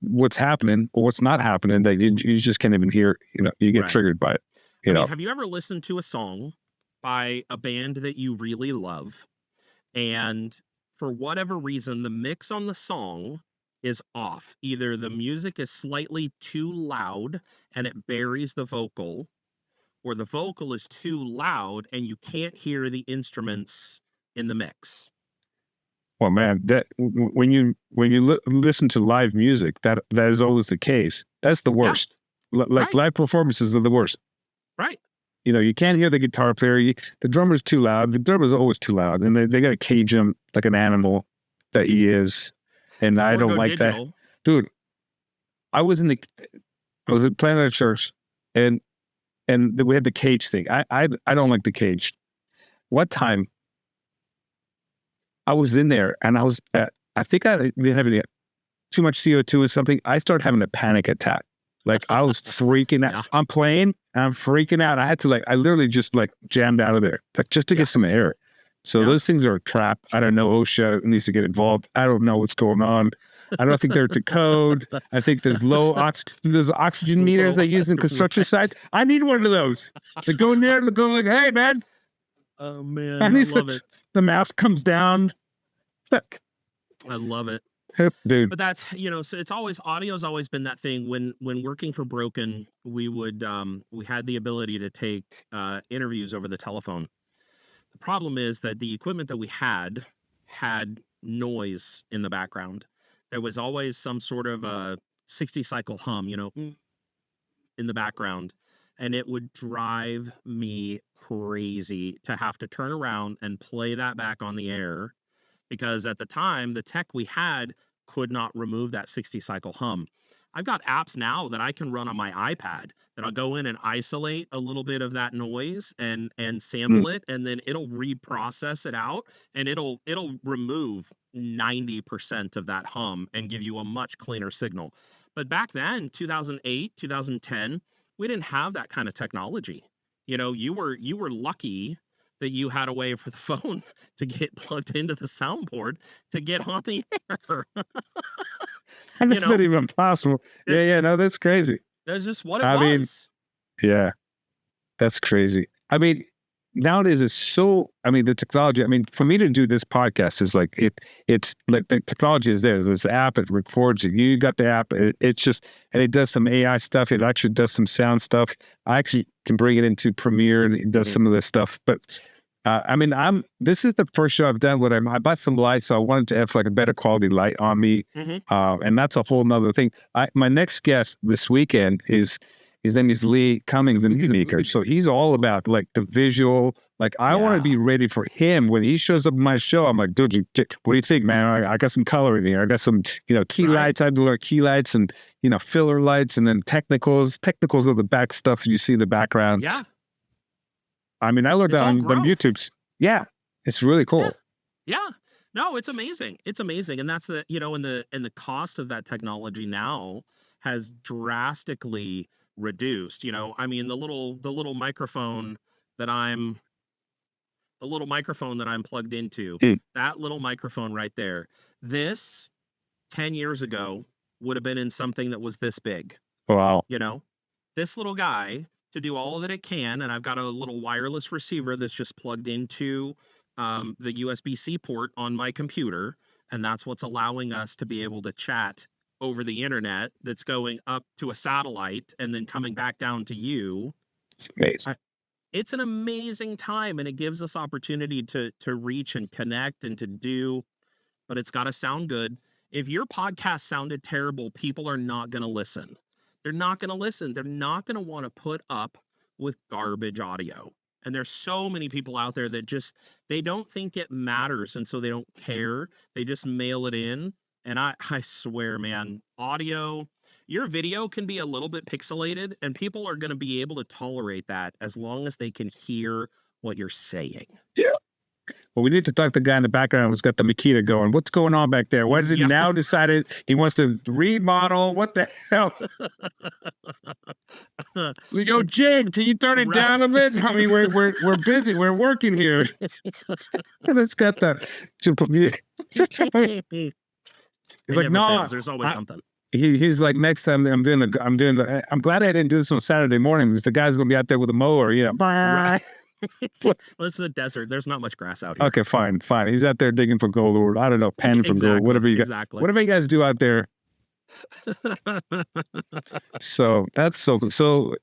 S2: what's happening or what's not happening that you just can't even hear. You get triggered by it.
S1: Have you ever listened to a song by a band that you really love, and for whatever reason, the mix on the song is off? Either the music is slightly too loud and it buries the vocal, or the vocal is too loud and you can't hear the instruments in the mix.
S2: Well, man, that when you listen to live music, that is always the case. That's the worst. Live performances are the worst.
S1: Right.
S2: You can't hear the guitar player. The drummer's too loud. The drummer's always too loud, and they got to cage him like an animal that he is. And I don't like that, dude. I was playing at a church, and we had the cage thing. I don't like the cage. One time, I was in there, and I think I didn't have too much CO2 or something. I started having a panic attack. Like I was freaking out. Yeah. I'm playing, and I'm freaking out. I had to I literally just jammed out of there, just to get some air. So those things are a trap. I don't know. OSHA needs to get involved. I don't know what's going on. I don't think they're to code. I think there's there's oxygen meters they use in construction sites. I need one of those. They go in there and go like, "Hey, man."
S1: Oh man, I love it.
S2: The mask comes down.
S1: I love it.
S2: Dude.
S1: But that's, so it's always, audio's always been that thing. When working for Broken, we had the ability to take interviews over the telephone. The problem is that the equipment that we had noise in the background. There was always some sort of a 60 cycle hum, in the background. And it would drive me crazy to have to turn around and play that back on the air, because at the time, the tech we had could not remove that 60 cycle hum. I've got apps now that I can run on my iPad that I'll go in and isolate a little bit of that noise and sample it, and then it'll reprocess it out, and it'll remove 90% of that hum and give you a much cleaner signal. But back then, 2008, 2010, we didn't have that kind of technology. You were lucky that you had a way for the phone to get plugged into the soundboard to get on the air.
S2: And that's not even possible. No, that's crazy.
S1: That's just what it was.
S2: Yeah, that's crazy. Nowadays it's so, the technology, for me to do this podcast is it's like the technology is there. There's this app, it records it. You got the app, it's just, and it does some AI stuff. It actually does some sound stuff. I actually can bring it into Premiere and it does some of this stuff. But this is the first show I've done where I bought some lights, so I wanted to have a better quality light on me. And that's a whole nother thing. My next guest this weekend is His name is Lee Cummings, and he's a maker. So he's all about like the visual. Like I want to be ready for him when he shows up in my show. I'm like, dude, what do you think, man? I got some color in here. I got some, key lights. I had to learn key lights and filler lights, and then technicals. Technicals are the back stuff you see in the background.
S1: Yeah.
S2: I mean, I learned that on YouTube's. Yeah, it's really cool.
S1: Yeah. No, it's amazing. It's amazing, and that's the and the cost of that technology now has drastically reduced. I mean, the little microphone that I'm plugged into, that little microphone right there. This 10 years ago would have been in something that was this big.
S2: Wow.
S1: This little guy to do all that it can, and I've got a little wireless receiver that's just plugged into the USB-C port on my computer, and that's what's allowing us to be able to chat over the internet that's going up to a satellite and then coming back down to you.
S2: It's amazing.
S1: It's an amazing time, and it gives us opportunity to reach and connect and to do, but it's got to sound good. If your podcast sounded terrible, people are not going to listen. They're not going to listen. They're not going to want to put up with garbage audio. And there's so many people out there that they don't think it matters, and so they don't care. They just mail it in. And I swear, man, audio, your video can be a little bit pixelated, and people are going to be able to tolerate that as long as they can hear what you're saying.
S2: Yeah. Well, we need to talk to the guy in the background who's got the Makita going. What's going on back there? Why has he now decided he wants to remodel? What the hell? Yo, Jim, can you turn it down a bit? I mean, we're busy. We're working here. Let's get that. He's like, no,
S1: there's always something.
S2: He's like, next time I'm glad I didn't do this on Saturday morning because the guy's going to be out there with a mower,
S1: Right. Well, it's the desert. There's not much grass out here.
S2: Okay, fine. He's out there digging for gold, or I don't know, panning for gold, whatever you guys do out there. So that's so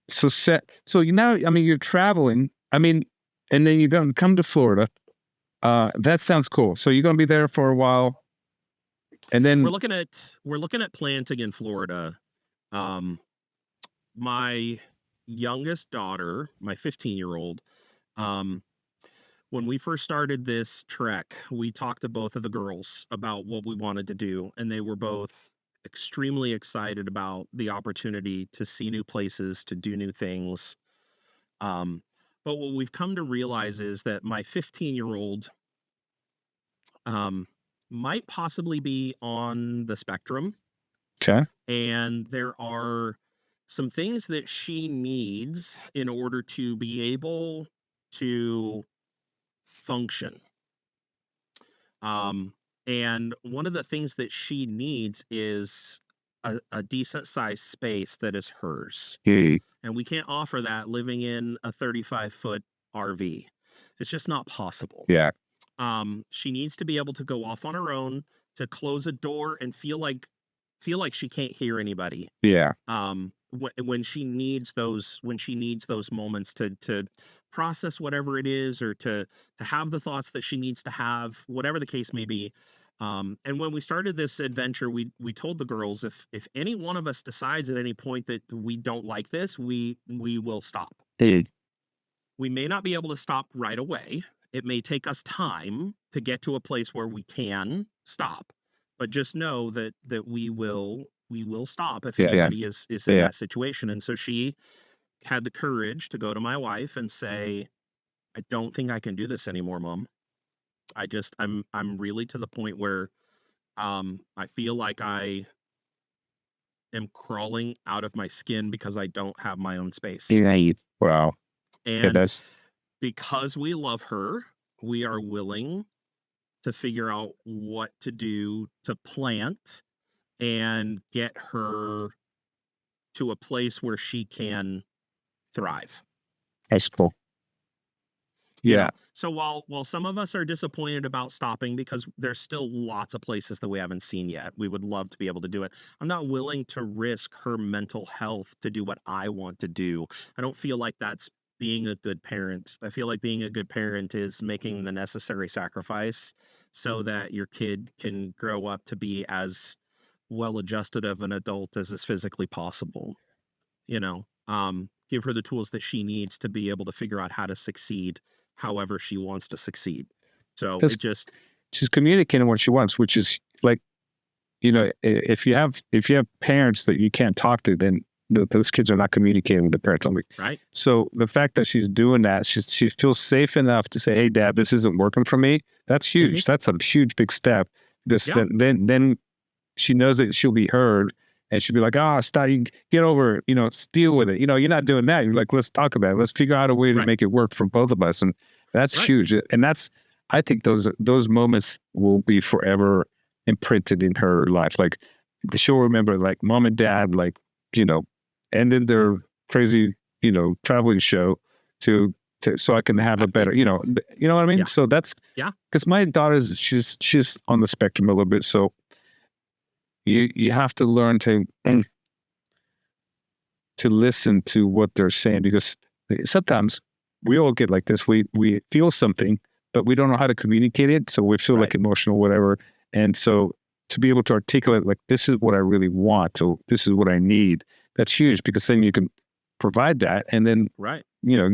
S2: now, I mean, you're traveling. I mean, and then you're going to come to Florida. That sounds cool. So you're going to be there for a while, and then
S1: we're looking at planting in Florida. My youngest daughter, my 15-year-old. When we first started this trek, we talked to both of the girls about what we wanted to do, and they were both extremely excited about the opportunity to see new places, to do new things. But what we've come to realize is that my 15-year-old might possibly be on the spectrum.
S2: Okay.
S1: And there are some things that she needs in order to be able to function. And one of the things that she needs is a decent sized space that is hers.
S2: Hey.
S1: And we can't offer that living in a 35-foot RV. It's just not possible.
S2: Yeah.
S1: She needs to be able to go off on her own, to close a door and feel like she can't hear anybody.
S2: Yeah.
S1: When she needs those moments to process whatever it is, or to have the thoughts that she needs to have, whatever the case may be. And when we started this adventure, we told the girls, if any one of us decides at any point that we don't like this, we will stop.
S2: Hey.
S1: We may not be able to stop right away. It may take us time to get to a place where we can stop, but just know that we will stop if anybody is in that situation. And so she had the courage to go to my wife and say, I don't think I can do this anymore, Mom. I'm really to the point where I feel like I am crawling out of my skin because I don't have my own space.
S2: Wow.
S1: And because we love her, we are willing to figure out what to do to plant and get her to a place where she can thrive.
S2: That's cool. Yeah.
S1: So while some of us are disappointed about stopping because there's still lots of places that we haven't seen yet, we would love to be able to do it. I'm not willing to risk her mental health to do what I want to do. I don't feel like that's being a good parent. I feel like being a good parent is making the necessary sacrifice so that your kid can grow up to be as well adjusted of an adult as is physically possible. give her the tools that she needs to be able to figure out how to succeed however she wants to succeed. So
S2: That's,
S1: it just,
S2: she's communicating what she wants, which is like, if you have parents that you can't talk to, then those kids are not communicating with the parents.
S1: right,
S2: So the fact that she's doing that, she feels safe enough to say, "Hey, Dad, this isn't working for me." That's huge. That's a huge, big step. Because then she knows that she'll be heard, and she'll be like, "Oh, stop! You get over it. Deal with it. You're not doing that. You're like, let's talk about it. Let's figure out a way to make it work for both of us." And that's huge. And I think those moments will be forever imprinted in her life. Like she'll remember, like mom and dad, like ended their crazy, traveling show so I can have a better, you know what I mean?
S1: Yeah.
S2: So that's, because my daughter's, she's on the spectrum a little bit. So you have to learn to listen to what they're saying, because sometimes we all get like this. We feel something, but we don't know how to communicate it. So we feel like emotional, whatever. And so to be able to articulate, like, this is what I really want, so this is what I need, that's huge, because then you can provide that and then,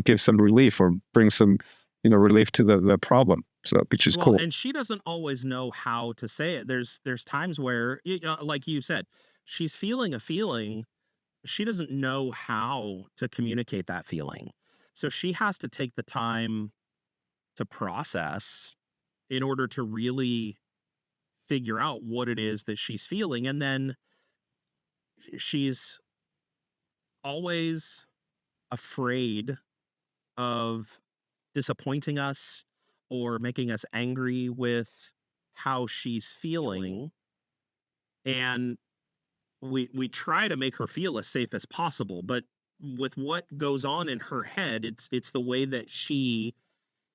S2: give some relief or bring some, relief to the problem. So, which is cool.
S1: And she doesn't always know how to say it. There's times where, like you said, she's feeling a feeling. She doesn't know how to communicate that feeling. So she has to take the time to process in order to really figure out what it is that she's feeling. And then she's always afraid of disappointing us or making us angry with how she's feeling. And we try to make her feel as safe as possible, but with what goes on in her head, it's the way that she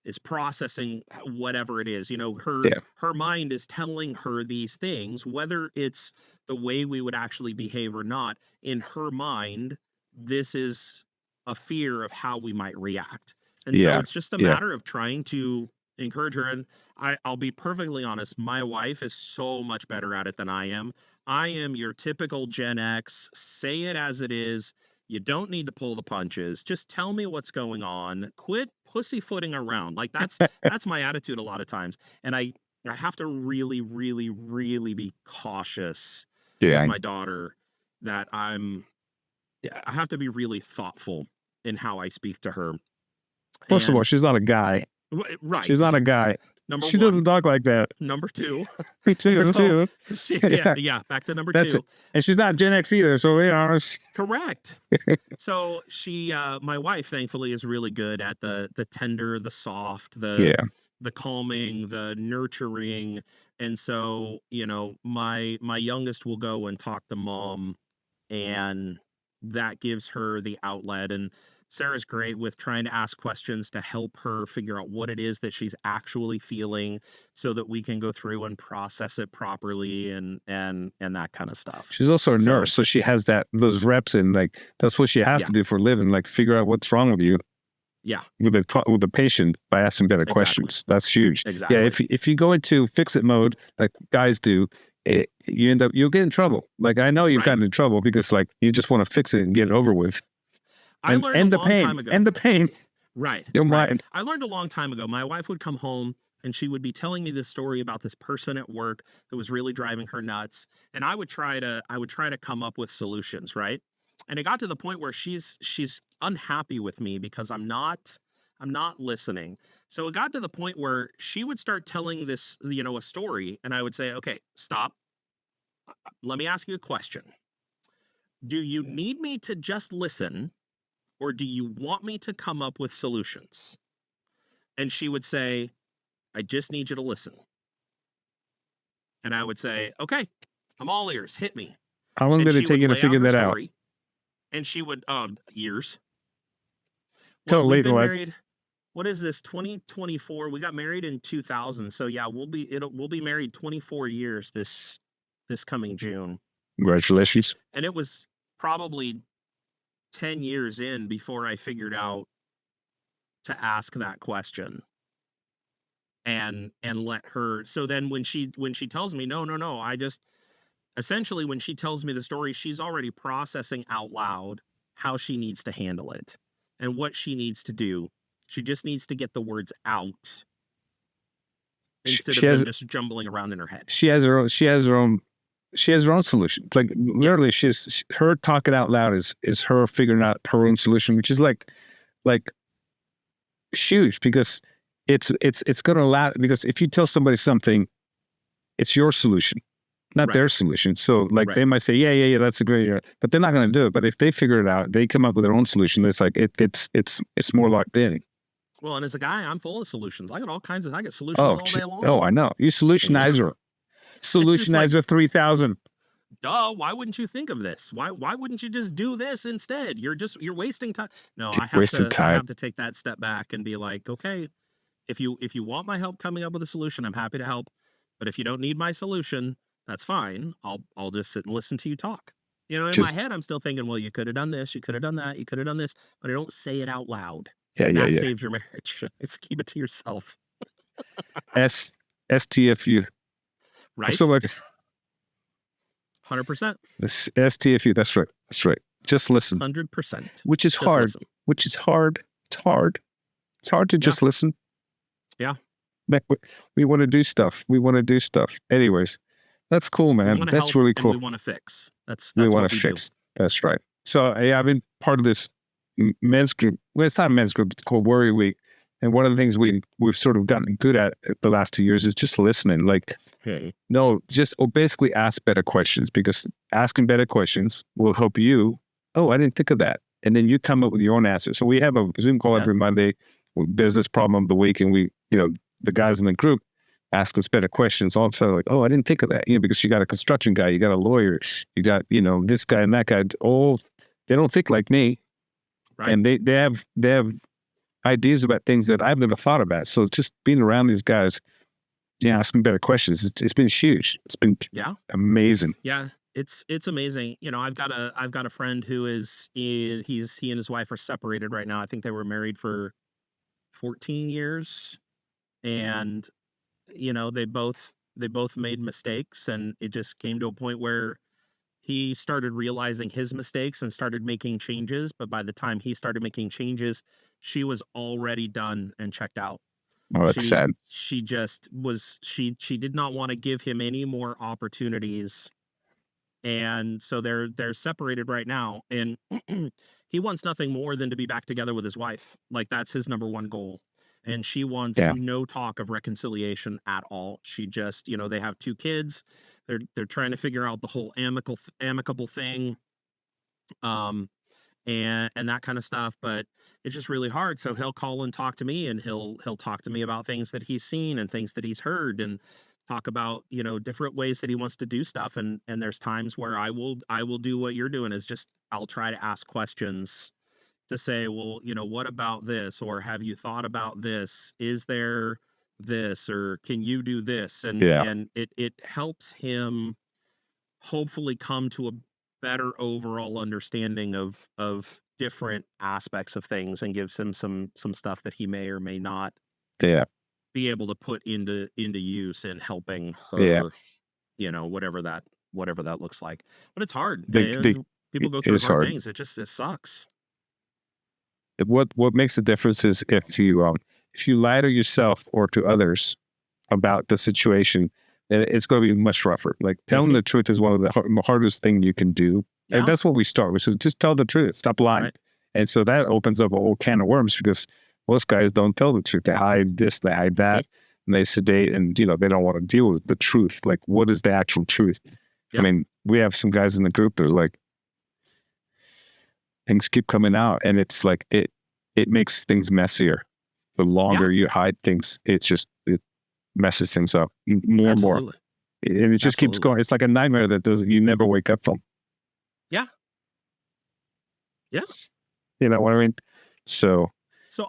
S1: is processing whatever it is. Her mind is telling her these things, whether it's the way we would actually behave or not. In her mind, this is a fear of how we might react. And so it's just a matter of trying to encourage her. And I'll be perfectly honest, my wife is so much better at it than I am. I am your typical Gen X, say it as it is. You don't need to pull the punches. Just tell me what's going on. Quit pussyfooting around. Like that's my attitude a lot of times. And I have to really, really, really be cautious with my daughter, that I have to be really thoughtful in how I speak to her.
S2: First of all, she's not a guy.
S1: Right.
S2: She's not a guy. She doesn't talk like that.
S1: Number two.
S2: Me too.
S1: Back to number two.
S2: It. And she's not Gen X either, so
S1: correct. So she, my wife, thankfully, is really good at the tender, the soft, the calming, the nurturing. And so, my youngest will go and talk to mom, and that gives her the outlet. And Sarah's great with trying to ask questions to help her figure out what it is that she's actually feeling, so that we can go through and process it properly and that kind of stuff.
S2: She's also a nurse, so she has those reps, and like that's what she has to do for a living, like figure out what's wrong with you.
S1: Yeah,
S2: with the patient by asking better questions. That's huge.
S1: Exactly.
S2: Yeah, if you go into fix it mode like guys do, you'll get in trouble. Like I know you've gotten in trouble because like you just want to fix it and get it over with.
S1: I learned a long time ago.
S2: And the pain.
S1: Right.
S2: Your mind.
S1: I learned a long time ago. My wife would come home and she would be telling me this story about this person at work that was really driving her nuts. And I would try to come up with solutions, right? And it got to the point where she's unhappy with me because I'm not listening. So it got to the point where she would start telling this, a story, and I would say, "Okay, stop. Let me ask you a question. Do you need me to just listen, or do you want me to come up with solutions?" And she would say, "I just need you to listen." And I would say, "Okay, I'm all ears. Hit me."
S2: How long did it take you to figure that out?
S1: And she would, years.
S2: Till late life.
S1: Married, what is this, 2024? We got married in 2000. So yeah, we'll be married 24 years this coming June.
S2: Congratulations.
S1: And it was probably 10 years in before I figured out to ask that question and let her. So then when she tells me, no, essentially when she tells me the story, she's already processing out loud how she needs to handle it and what she needs to do. She just needs to get the words out instead of them just jumbling around in her head.
S2: She has her own solution. Like literally, her talking out loud is her figuring out her own solution, which is like huge, because it's going to allow, because if you tell somebody something, it's your solution, not their solution. So like they might say, yeah, that's a great idea, but they're not going to do it. But if they figure it out, they come up with their own solution. It's like it's more locked in.
S1: Well, and as a guy, I'm full of solutions. I get solutions all day long.
S2: Oh, I know. You solutionizer. Solutionizer like, 3000.
S1: Duh, why wouldn't you think of this? Why wouldn't you just do this instead? You're wasting time. No, I have to take that step back and be like, okay, if you want my help coming up with a solution, I'm happy to help. But if you don't need my solution, that's fine. I'll just sit and listen to you talk. You know, in my head, I'm still thinking, well, you could have done this, you could have done that, you could have done this, but I don't say it out loud. That saves your marriage. Just keep it to yourself.
S2: STFU.
S1: Right?
S2: So like
S1: 100%.
S2: This STFU. That's right. That's right. Just listen.
S1: 100%.
S2: Which is hard.
S1: Listen.
S2: Which is hard. It's hard. It's hard to just listen.
S1: Yeah.
S2: We want to do stuff. Anyways, that's cool, man. That's really cool.
S1: We want to fix. That's
S2: we
S1: want
S2: to fix. That's right. So yeah, I've been part of this men's group. Well, it's not a men's group. It's called Worry Week. And one of the things we've sort of gotten good at the last 2 years is just listening. Like, basically ask better questions, because asking better questions will help you. Oh, I didn't think of that. And then you come up with your own answer. So we have a Zoom call every Monday with business problem of the week. And we, the guys in the group ask us better questions. All of a sudden, like, oh, I didn't think of that. Because you got a construction guy, you got a lawyer, you got, this guy and that guy. Oh, they don't think like me. Right. And they have ideas about things that I've never thought about. So just being around these guys, asking better questions, it's been huge. It's been amazing.
S1: Yeah, it's amazing. I've got a friend who he and his wife are separated right now. I think they were married for 14 years, and they both made mistakes, and it just came to a point where he started realizing his mistakes and started making changes. But by the time he started making changes, she was already done and checked out.
S2: Oh, that's sad.
S1: She just was, she did not want to give him any more opportunities. And so they're separated right now. And he wants nothing more than to be back together with his wife. Like, that's his number one goal. And she wants no talk of reconciliation at all. She just, they have 2 kids. They're trying to figure out the whole amicable thing, and that kind of stuff. But it's just really hard. So he'll call and talk to me, and he'll talk to me about things that he's seen and things that he's heard, and talk about different ways that he wants to do stuff. And there's times where I will do what you're doing, is just I'll try to ask questions to say, well, what about this? Or have you thought about this? Is there this, or can you do this? And it helps him hopefully come to a better overall understanding of different aspects of things, and gives him some stuff that he may or may not be able to put into use in helping her, whatever that looks like. But it's hard. People go through hard things. It sucks.
S2: What makes the difference is if you lie to yourself or to others about the situation, then it's going to be much rougher. Like, telling the truth is one of the hardest things you can do. Yeah. And that's what we start with. So just tell the truth. Stop lying. Right. And so that opens up a whole can of worms, because most guys don't tell the truth. They hide this, they hide that, and they sedate, and, they don't want to deal with the truth. Like, what is the actual truth? Yeah. I mean, we have some guys in the group that are like, things keep coming out, and it's like, it makes things messier. The longer you hide things, it messes things up more and more. And it just keeps going. It's like a nightmare that you never wake up from.
S1: Yeah. Yeah.
S2: You know what I mean? So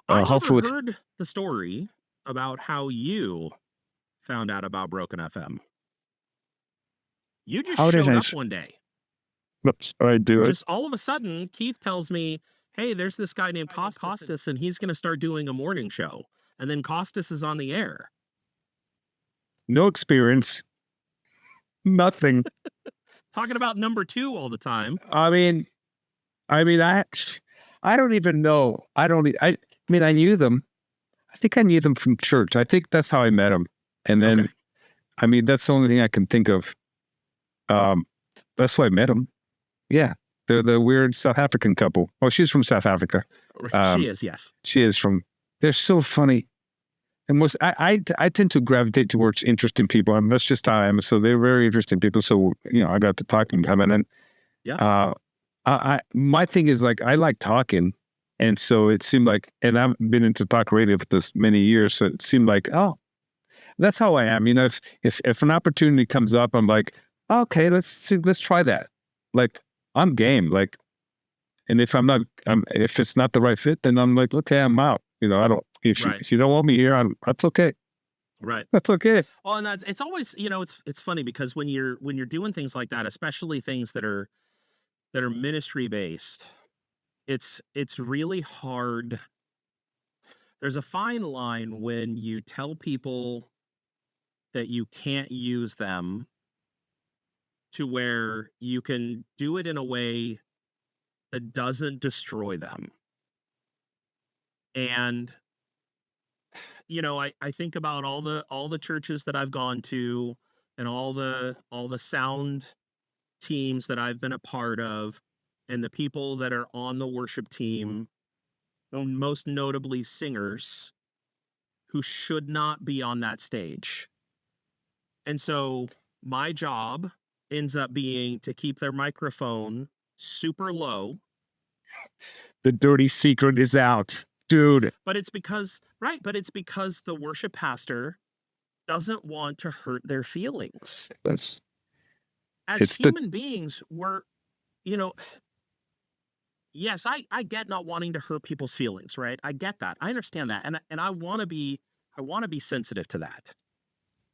S1: I never heard the story about how you found out about Broken FM. You just showed up one day.
S2: Oops, I do it.
S1: Just all of a sudden, Keith tells me, hey, there's this guy named Costas, and he's going to start doing a morning show. And then Costas is on the air.
S2: No experience. Nothing.
S1: Talking about number 2 all the time.
S2: I mean, I mean, I don't even know. I mean, I knew them. I think I knew them from church. I think that's how I met them. And then,
S1: Okay.
S2: I mean, that's the only thing I can think of. That's why I met them. Yeah. They're the weird South African couple. Oh, she's from South Africa.
S1: She is, yes.
S2: She is they're so funny. And I tend to gravitate towards interesting people. I mean, that's just how I am. So they're very interesting people. So, I got to talking to them. And then,
S1: Yeah.
S2: my thing is like, I like talking. And so it seemed like, and I've been into talk radio for this many years. So it seemed like, oh, that's how I am. If an opportunity comes up, I'm like, okay, let's try that. Like, I'm game. Like, and if if it's not the right fit, then I'm like, okay, I'm out. If you don't want me here, that's okay.
S1: Right.
S2: That's okay.
S1: Well, and it's always, it's funny because when you're doing things like that, especially things that are ministry based, it's really hard. There's a fine line when you tell people that you can't use them to where you can do it in a way that doesn't destroy them. And I think about all the churches that I've gone to and all the sound teams that I've been a part of and the people that are on the worship team, most notably singers who should not be on that stage. And so my job ends up being to keep their microphone super low.
S2: The dirty secret is out, dude.
S1: But it's because the worship pastor doesn't want to hurt their feelings. As human beings, we're, yes, I get not wanting to hurt people's feelings, right? I get that. I understand that. And I want to be sensitive to that.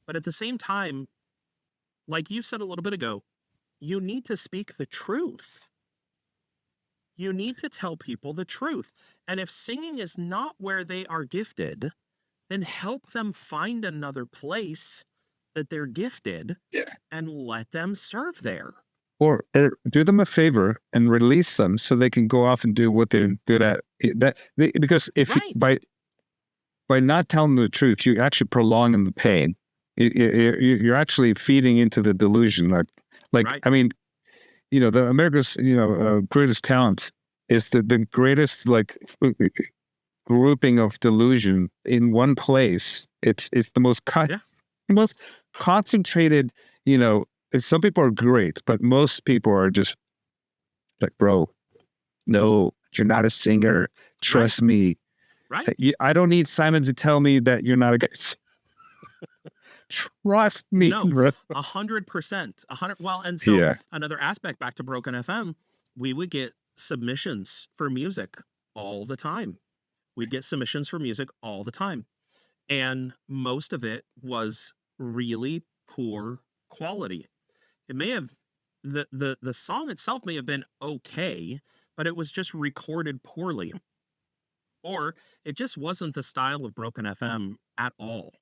S1: But at the same time, like you said a little bit ago, you need to speak the truth. You need to tell people the truth. And if singing is not where they are gifted, then help them find another place that they're gifted and let them serve there.
S2: Or do them a favor and release them so they can go off and do what they're good at. Because if by not telling them the truth, you're actually prolonging the pain. You're actually feeding into the delusion. Like I mean, the America's greatest talent is the greatest grouping of delusion in one place. It's the most most concentrated. Some people are great, but most people are just like, bro, no, you're not a singer. Trust me.
S1: Right.
S2: I don't need Simon to tell me that you're not a guy. Trust me.
S1: No, 100%. Well, and so another aspect back to Broken FM, we would get submissions for music all the time. And most of it was really poor quality. It may have, the song itself may have been okay, but it was just recorded poorly. Or it just wasn't the style of Broken FM at all.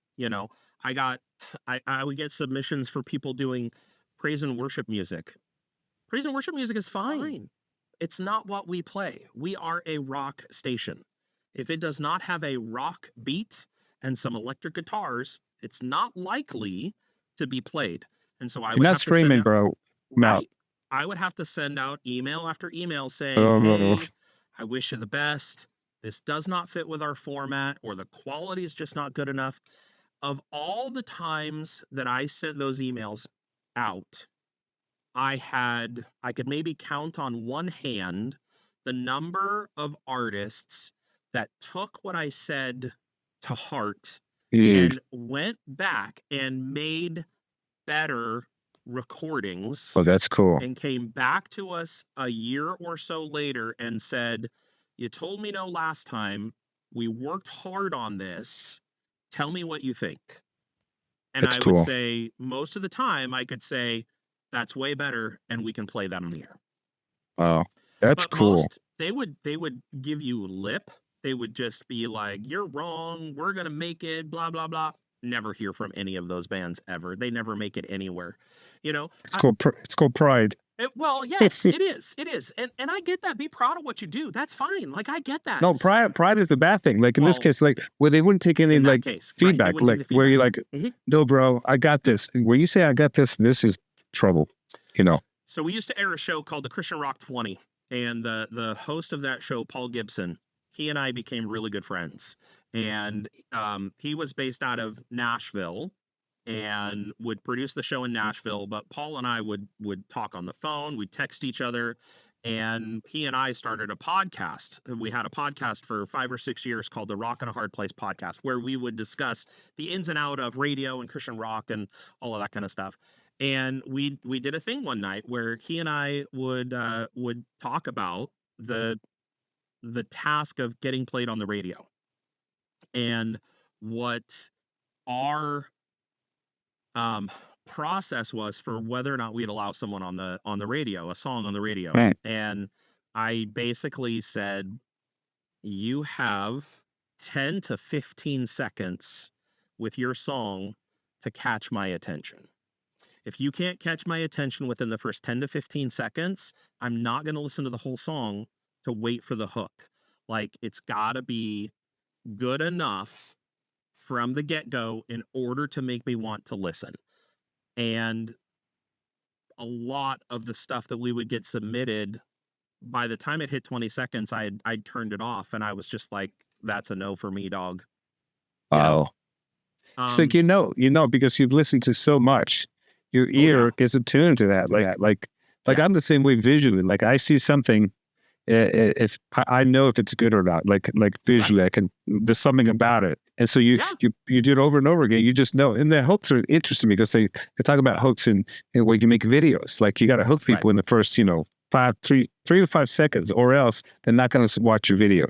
S1: I would get submissions for people doing praise and worship music. Praise and worship music is fine. It's not what we play. We are a rock station. If it does not have a rock beat and some electric guitars, it's not likely to be played. And so I would
S2: not screaming, bro. No.
S1: I would have to send out email after email saying, hey, I wish you the best. This does not fit with our format, or the quality is just not good enough. Of all the times that I sent those emails out, I could maybe count on one hand the number of artists that took what I said to heart and went back and made better recordings.
S2: Oh, that's cool.
S1: And came back to us a year or so later and said, you told me no last time. We worked hard on this. Tell me what you think. And I would say most of the time I could say, that's way better, and we can play that on the air.
S2: Wow, that's cool.
S1: They would give you lip. They would just be like, you're wrong. We're going to make it, blah, blah, blah. Never hear from any of those bands ever. They never make it anywhere.
S2: It's called pride.
S1: Well, yes, it is. It is. And I get that. Be proud of what you do. That's fine. Like, I get that.
S2: No, pride is the bad thing. Like in this
S1: Well,
S2: case, like where they wouldn't take any
S1: in that
S2: like
S1: case, right, they
S2: feedback,
S1: wouldn't take
S2: like
S1: the
S2: where you're
S1: feedback.
S2: like, no, bro, I got this. When you say I got this is trouble, you know.
S1: So we used to air a show called the Christian Rock 20, and the host of that show, Paul Gibson, he and I became really good friends. And he was based out of Nashville and would produce the show in Nashville, but Paul and I would talk on the phone, we'd text each other, and he and I started a podcast. We had a podcast for 5 or 6 years called the Rock in a Hard Place podcast, where we would discuss the ins and out of radio and Christian rock and all of that kind of stuff. And we did a thing one night where he and I would talk about the task of getting played on the radio and what our process was for whether or not we'd allow someone on the radio, a song on the radio.
S2: Right.
S1: And I basically said, you have 10 to 15 seconds with your song to catch my attention. If you can't catch my attention within the first 10 to 15 seconds, I'm not going to listen to the whole song to wait for the hook. Like, it's got to be good enough from the get-go in order to make me want to listen. And a lot of the stuff that we would get submitted, by the time it hit 20 seconds, I'd turned it off, and I was just like, that's a no for me, dog.
S2: Wow. It's like, you know, because you've listened to so much, your ear is attuned to that. Like I'm the same way visually. Like I see something, if I know if it's good or not, like visually, I can, there's something about it. And so you do it over and over again. You just know. And the hooks are interesting because they talk about hooks in where you make videos. Like you got to hook people in the first, 3 to 5 seconds, or else they're not going to watch your video.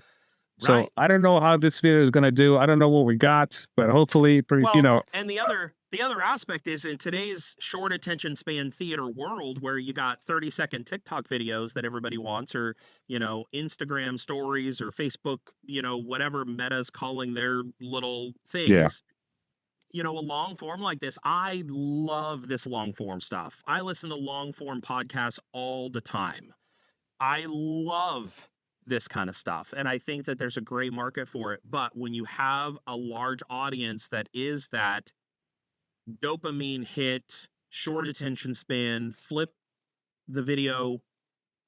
S2: So I don't know how this video is going to do. I don't know what we got, but hopefully,
S1: And the other aspect is, in today's short attention span theater world, where you got 30-second TikTok videos that everybody wants, or Instagram stories, or Facebook, whatever Meta's calling their little things. A long form like this, I love this long form stuff. I listen to long form podcasts all the time. I love this kind of stuff, and I think that there's a great market for it. But when you have a large audience that is that dopamine hit, short attention span, flip the video,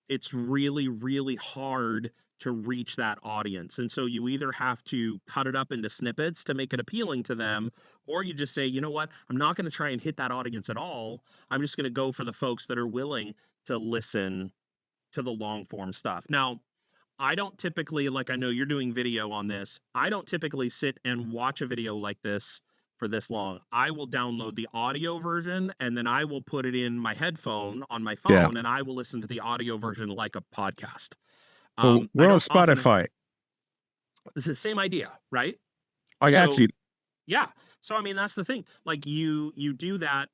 S1: it's really, really hard to reach that audience. And so you either have to cut it up into snippets to make it appealing to them, or you just say, you know what, I'm not going to try and hit that audience at all. I'm just going to go for the folks that are willing to listen to the long form stuff. Now, I don't typically, like, I know you're doing video on this, I don't typically sit and watch a video like this for this long. I will download the audio version, and then I will put it in my headphone on my phone, and I will listen to the audio version like a podcast.
S2: We're on Spotify.
S1: It's the same idea, right?
S2: I got you.
S1: Yeah. So, I mean, that's the thing. Like, you do that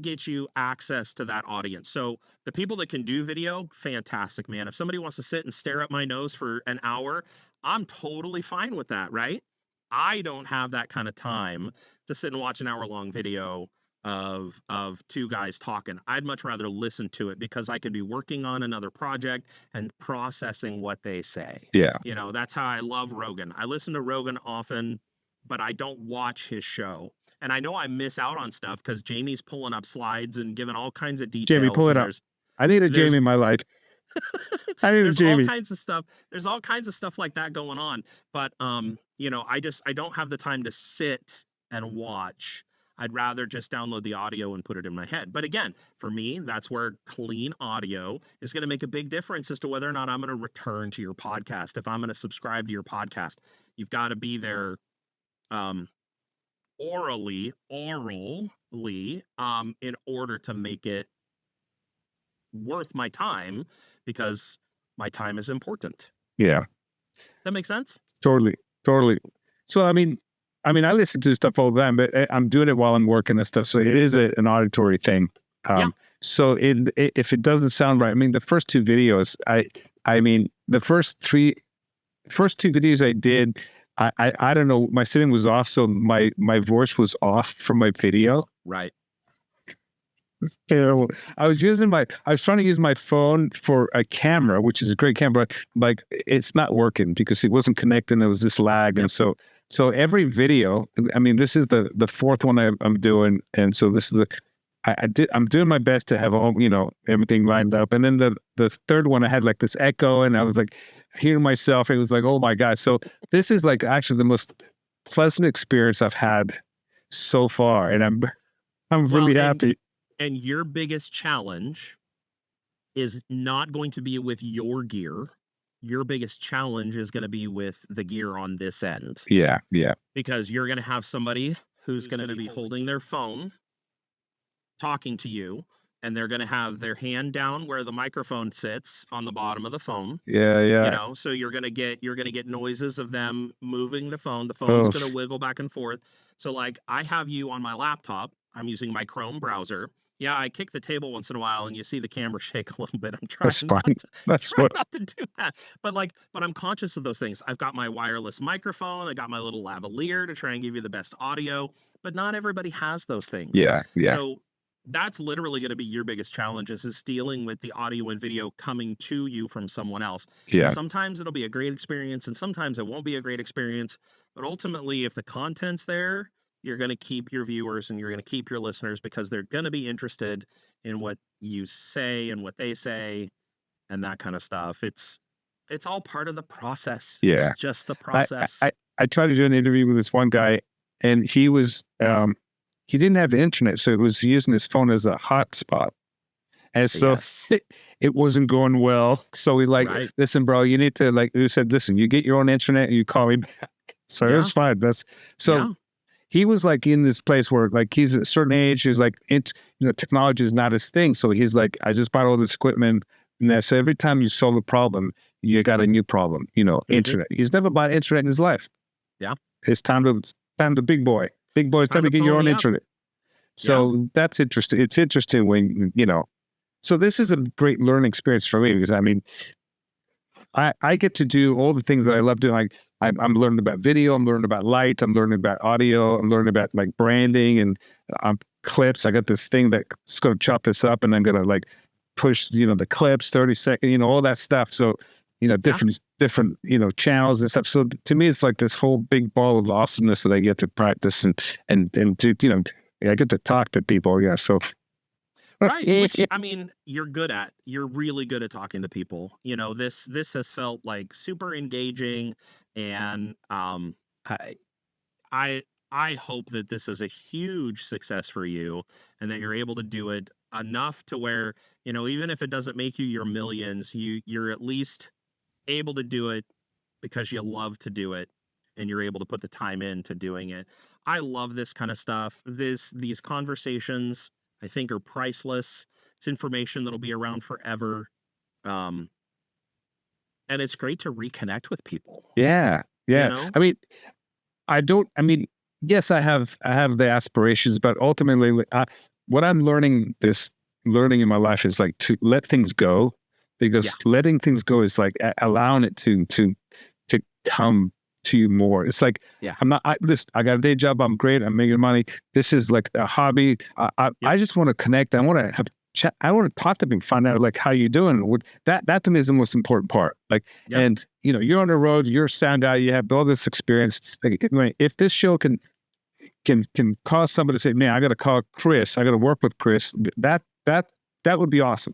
S1: gets you access to that audience. So the people that can do video, fantastic, man. If somebody wants to sit and stare at my nose for an hour, I'm totally fine with that, right? I don't have that kind of time to sit and watch an hour-long video of two guys talking. I'd much rather listen to it, because I could be working on another project and processing what they say.
S2: Yeah.
S1: That's how I love Rogan. I listen to Rogan often, but I don't watch his show. And I know I miss out on stuff because Jamie's pulling up slides and giving all kinds of details.
S2: Jamie, pull it up. I need a Jamie in my life. I need a Jamie.
S1: All kinds of stuff. There's all kinds of stuff like that going on. But, I don't have the time to sit and watch. I'd rather just download the audio and put it in my head. But again, for me, that's where clean audio is going to make a big difference as to whether or not I'm going to return to your podcast. If I'm going to subscribe to your podcast, you've got to be there, orally, in order to make it worth my time, because my time is important.
S2: Yeah.
S1: That makes sense?
S2: Totally. So, I mean, I listen to stuff all the time, but I'm doing it while I'm working and stuff. So it is an auditory thing. So if it doesn't sound right, the first two videos, the first two videos I did, I don't know, my setting was off, so my voice was off from my video.
S1: Right.
S2: Terrible. I was trying to use my phone for a camera, which is a great camera, but like it's not working because it wasn't connecting. There was this lag. And so every video, I mean, this is the fourth one I'm doing. And so this is I'm doing my best to have all, everything lined up. And then the third one, I had like this echo and I was like hearing myself. It was like, oh my God. So this is like actually the most pleasant experience I've had so far. And I'm really happy.
S1: And your biggest challenge is not going to be with your gear. Your biggest challenge is going to be with the gear on this end.
S2: Yeah.
S1: Because you're going to have somebody who's going to be holding their phone, talking to you, and they're going to have their hand down where the microphone sits on the bottom of the phone.
S2: Yeah.
S1: So you're going to get noises of them moving the phone. The phone's going to wiggle back and forth. So like I have you on my laptop. I'm using my Chrome browser. Yeah, I kick the table once in a while and you see the camera shake a little bit. I'm trying not to do that. But I'm conscious of those things. I've got my wireless microphone. I got my little lavalier to try and give you the best audio, but not everybody has those things.
S2: Yeah.
S1: So that's literally going to be your biggest challenge is dealing with the audio and video coming to you from someone else.
S2: Yeah.
S1: And sometimes it'll be a great experience and sometimes it won't be a great experience. But ultimately, if the content's there, you're going to keep your viewers and you're going to keep your listeners because they're going to be interested in what you say and what they say and that kind of stuff. It's all part of the process.
S2: Yeah.
S1: It's just the process.
S2: I tried to do an interview with this one guy and he was, he didn't have the internet. So it was using his phone as a hotspot. And so it wasn't going well. So we listen, bro, you need to you said, listen, you get your own internet and you call me back. So it was fine. He was like in this place where like he's at a certain age. He's like, technology is not his thing. So he's like, I just bought all this equipment. And so every time you solve a problem, you got a new problem, internet. He's never bought internet in his life.
S1: Yeah.
S2: It's time to big boy. Big boy, it's time to get your own internet. So that's interesting. It's interesting when, so this is a great learning experience for me because I mean, I get to do all the things that I love doing. Like I'm learning about video, I'm learning about light, I'm learning about audio, I'm learning about like branding and clips. I got this thing that's going to chop this up and I'm going to like push, the clips, 30 seconds, all that stuff. So, different, channels and stuff. So to me, it's like this whole big ball of awesomeness that I get to practice and do, I get to talk to people. Yeah. So.
S1: Right. Which, I mean, you're really good at talking to people. This has felt like super engaging and I hope that this is a huge success for you and that you're able to do it enough to where, even if it doesn't make you your millions, you're at least able to do it because you love to do it and you're able to put the time into doing it. I love this kind of stuff. These conversations I think are priceless. It's information that'll be around forever. And it's great to reconnect with people.
S2: Yeah. I mean, yes, I have the aspirations, but ultimately what I'm learning in my life is like to let things go because letting things go is like allowing it to come to you more. It's like, I got a day job. I'm great. I'm making money. This is like a hobby. I just want to connect. I want to have chat. I want to talk to them, find out like how you doing. That to me is the most important part. Like, and you're on the road, you're a sound guy, you have all this experience. Like, if this show can cause somebody to say, man, I got to call Chris. I got to work with Chris. That would be awesome.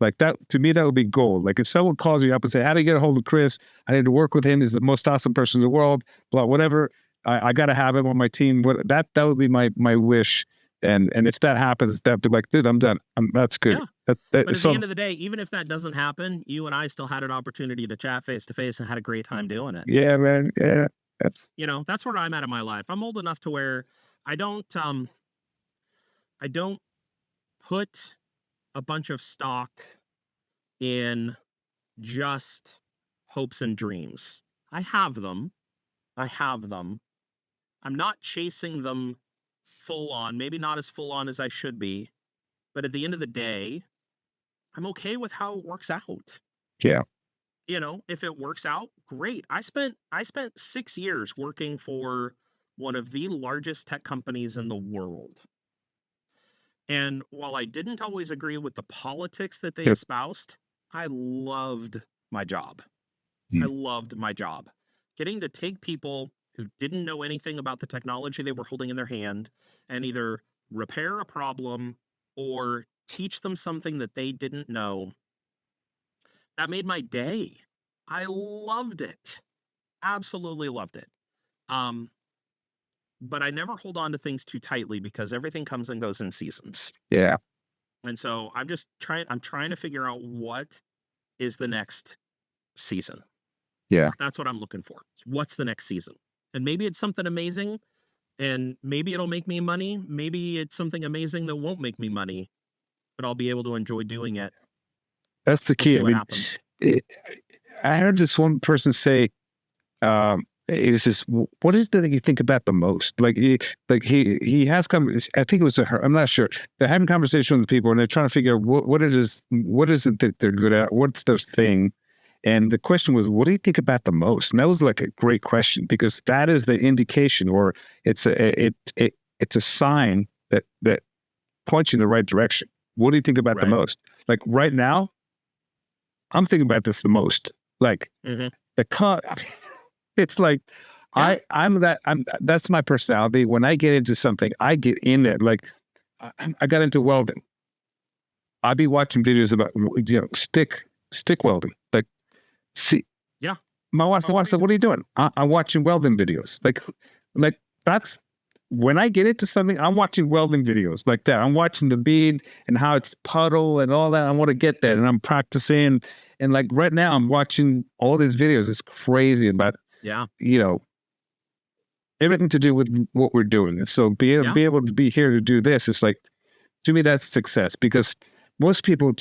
S2: Like that, to me, that would be gold. Like if someone calls you up and say, how do you get a hold of Chris? I need to work with him. He's the most awesome person in the world, blah, whatever. I got to have him on my team. That would be my wish. And if that happens, that'd be like, dude, I'm done. That's good.
S1: Yeah. But at the end of the day, even if that doesn't happen, you and I still had an opportunity to chat face to face and had a great time doing it.
S2: Yeah, man. Yeah.
S1: That's where I'm at in my life. I'm old enough to where I don't put a bunch of stock in just hopes and dreams. I have them. I'm not chasing them full on, maybe not as full on as I should be, but at the end of the day, I'm okay with how it works out.
S2: Yeah.
S1: If it works out, great. I spent 6 years working for one of the largest tech companies in the world. And while I didn't always agree with the politics that they
S2: Yep.
S1: espoused, I loved my job. I
S2: Mm.
S1: loved my job. Getting to take people who didn't know anything about the technology they were holding in their hand and either repair a problem or teach them something that they didn't know, that made my day. I loved it. Absolutely loved it. Um, but I never hold on to things too tightly because everything comes and goes in seasons.
S2: Yeah.
S1: And so I'm trying to figure out what is the next season.
S2: Yeah.
S1: That's what I'm looking for. What's the next season? And maybe it's something amazing and maybe it'll make me money. Maybe it's something amazing that won't make me money, but I'll be able to enjoy doing it.
S2: That's the
S1: We'll
S2: key.
S1: see
S2: I
S1: what
S2: mean,
S1: happens.
S2: I heard this one person say, it was just, what is it that you think about the most? Like he has I think it was her, I'm not sure. They're having conversation with people and they're trying to figure out what it is that they're good at, what's their thing. And the question was, what do you think about the most? And that was like a great question because that is the indication, or it's a sign that points you in the right direction. What do you think about the
S1: Right.
S2: most? Like right now, I'm thinking about this the most. Like
S1: Mhm.
S2: it's like
S1: Yeah.
S2: that's my personality. When I get into something, I get in it. Like I got into welding. I'd be watching videos about stick welding. Like, see,
S1: Yeah.
S2: my wife said, "What are you doing?" I'm watching welding videos. Like that's when I get into something, I'm watching welding videos like that. I'm watching the bead and how it's puddle and all that. I want to get that, and I'm practicing. And like right now, I'm watching all these videos. It's crazy about
S1: Yeah.
S2: everything to do with what we're doing. And so be able to be here to do this, it's like, to me, that's success because most people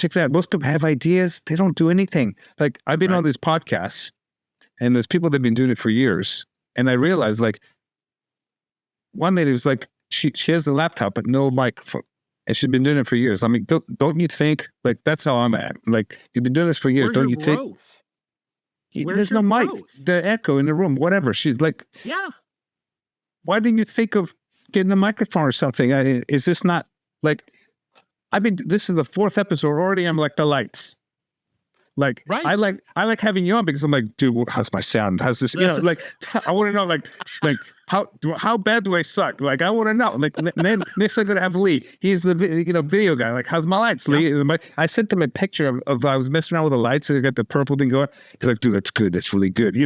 S2: have ideas. They don't do anything. Like I've been
S1: Right.
S2: on these podcasts and there's people that have been doing it for years. And I realized like one lady was like, she has a laptop, but no microphone. And she's been doing it for years. I mean, don't you think like that's how I'm at? Like you've been doing this for years.
S1: Where's
S2: Don't
S1: your
S2: you think
S1: growth? Where's
S2: there's
S1: your
S2: no mic,
S1: growth?
S2: the echo in the room, whatever. She's like,
S1: Yeah.
S2: why didn't you think of getting a microphone or something? Is this not like, this is the 4th episode already. I'm like the lights. Like,
S1: Right.
S2: I like having you on because I'm like, dude, how's my sound? How's this? Like, I want to know, like how bad do I suck? Like, I want to know. Like, then next I'm gonna have Lee. He's the video guy. Like, how's my lights, Lee? I sent him a picture of I was messing around with the lights and I got the purple thing going. He's like, dude, that's good. That's really good.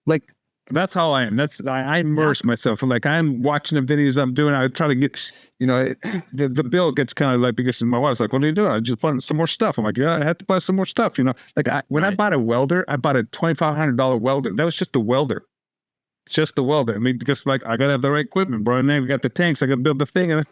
S2: Like. That's how I am. I immerse myself. And like I'm watching the videos I'm doing. I try to get, the bill gets kind of like because my wife's like, "What are you doing?" I just bought some more stuff. I'm like, "Yeah, I had to buy some more stuff." Like when I bought a welder, I bought a $2,500 welder. That was just a welder. It's just a welder. I mean, because like I gotta have the right equipment, bro. And then we got the tanks. I gotta build the thing.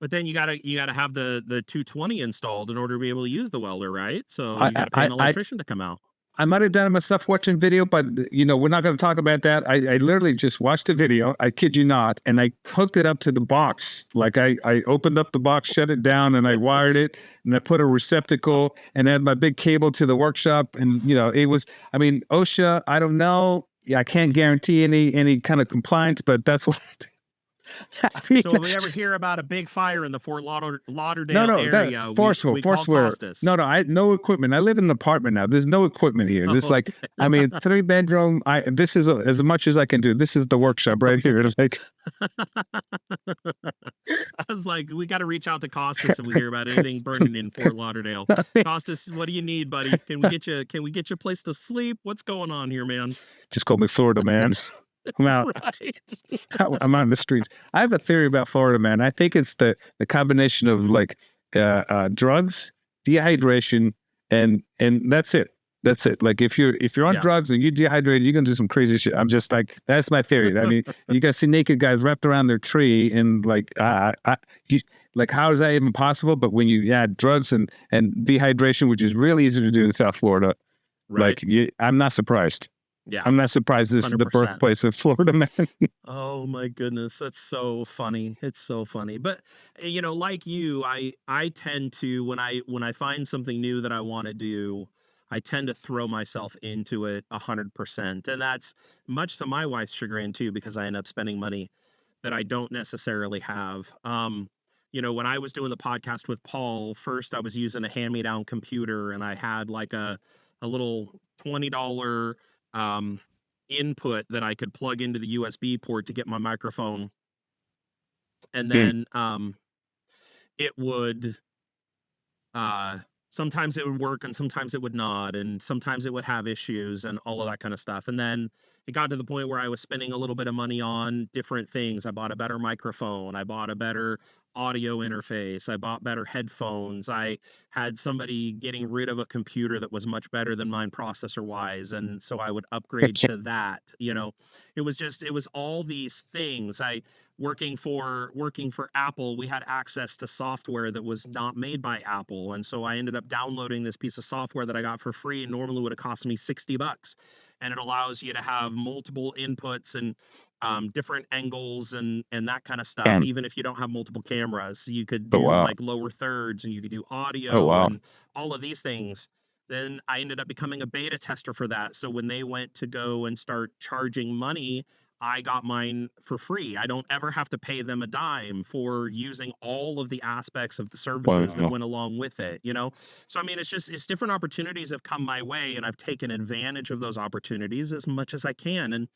S1: But then you gotta have the 220 installed in order to be able to use the welder, right? So you gotta pay an electrician to come out.
S2: I might have done it myself watching video, but we're not going to talk about that. I literally just watched the video. I kid you not. And I hooked it up to the box. Like I opened up the box, shut it down, and I wired it, and I put a receptacle and had my big cable to the workshop. And, it was, I mean, OSHA, I don't know. Yeah, I can't guarantee any kind of compliance, but that's what
S1: So if we ever hear about a big fire in the Fort Lauderdale area, we call Costas.
S2: No equipment. I live in an apartment now. There's no equipment here. There's like, I mean, 3-bedroom. This is as much as I can do. This is the workshop right here. It's like,
S1: I was like, we got to reach out to Costas if we hear about anything burning in Fort Lauderdale. Costas, what do you need, buddy? Can we get you a place to sleep? What's going on here, man?
S2: Just call me Florida man. I'm out.
S1: Right.
S2: I'm out in the streets. I have a theory about Florida man. I think it's the combination of like drugs, dehydration, and that's it. That's it. Like if you're on drugs and you dehydrated, you're gonna do some crazy shit. I'm just like, that's my theory. I mean, you guys see naked guys wrapped around their tree and like, like how is that even possible? But when you add drugs and dehydration, which is really easy to do in South Florida,
S1: right.
S2: like I'm not surprised.
S1: Yeah,
S2: I'm not surprised this 100%. Is the birthplace of Florida man.
S1: Oh my goodness, that's so funny. It's so funny. But like you, I tend to when I find something new that I want to do, I tend to throw myself into it 100%, and that's much to my wife's chagrin too, because I end up spending money that I don't necessarily have. when I was doing the podcast with Paul, first I was using a hand-me-down computer, and I had like a little $20 input that I could plug into the USB port to get my microphone. And then it would sometimes it would work and sometimes it would not, and sometimes it would have issues and all of that kind of stuff. And then it got to the point where I was spending a little bit of money on different things. I bought a better microphone, I bought a better audio interface, I bought better headphones, I had somebody getting rid of a computer that was much better than mine processor wise, and so I would upgrade to that. It was all these things. Working for Apple, we had access to software that was not made by Apple, and so I ended up downloading this piece of software that I got for free, and normally would have cost me $60, and it allows you to have multiple inputs and different angles and that kind of stuff. Even if you don't have multiple cameras, you could do like lower thirds, and you could do audio and all of these things. Then I ended up becoming a beta tester for that. So when they went to go and start charging money, I got mine for free. I don't ever have to pay them a dime for using all of the aspects of the services that went along with it, So, I mean, it's different opportunities have come my way, and I've taken advantage of those opportunities as much as I can. And,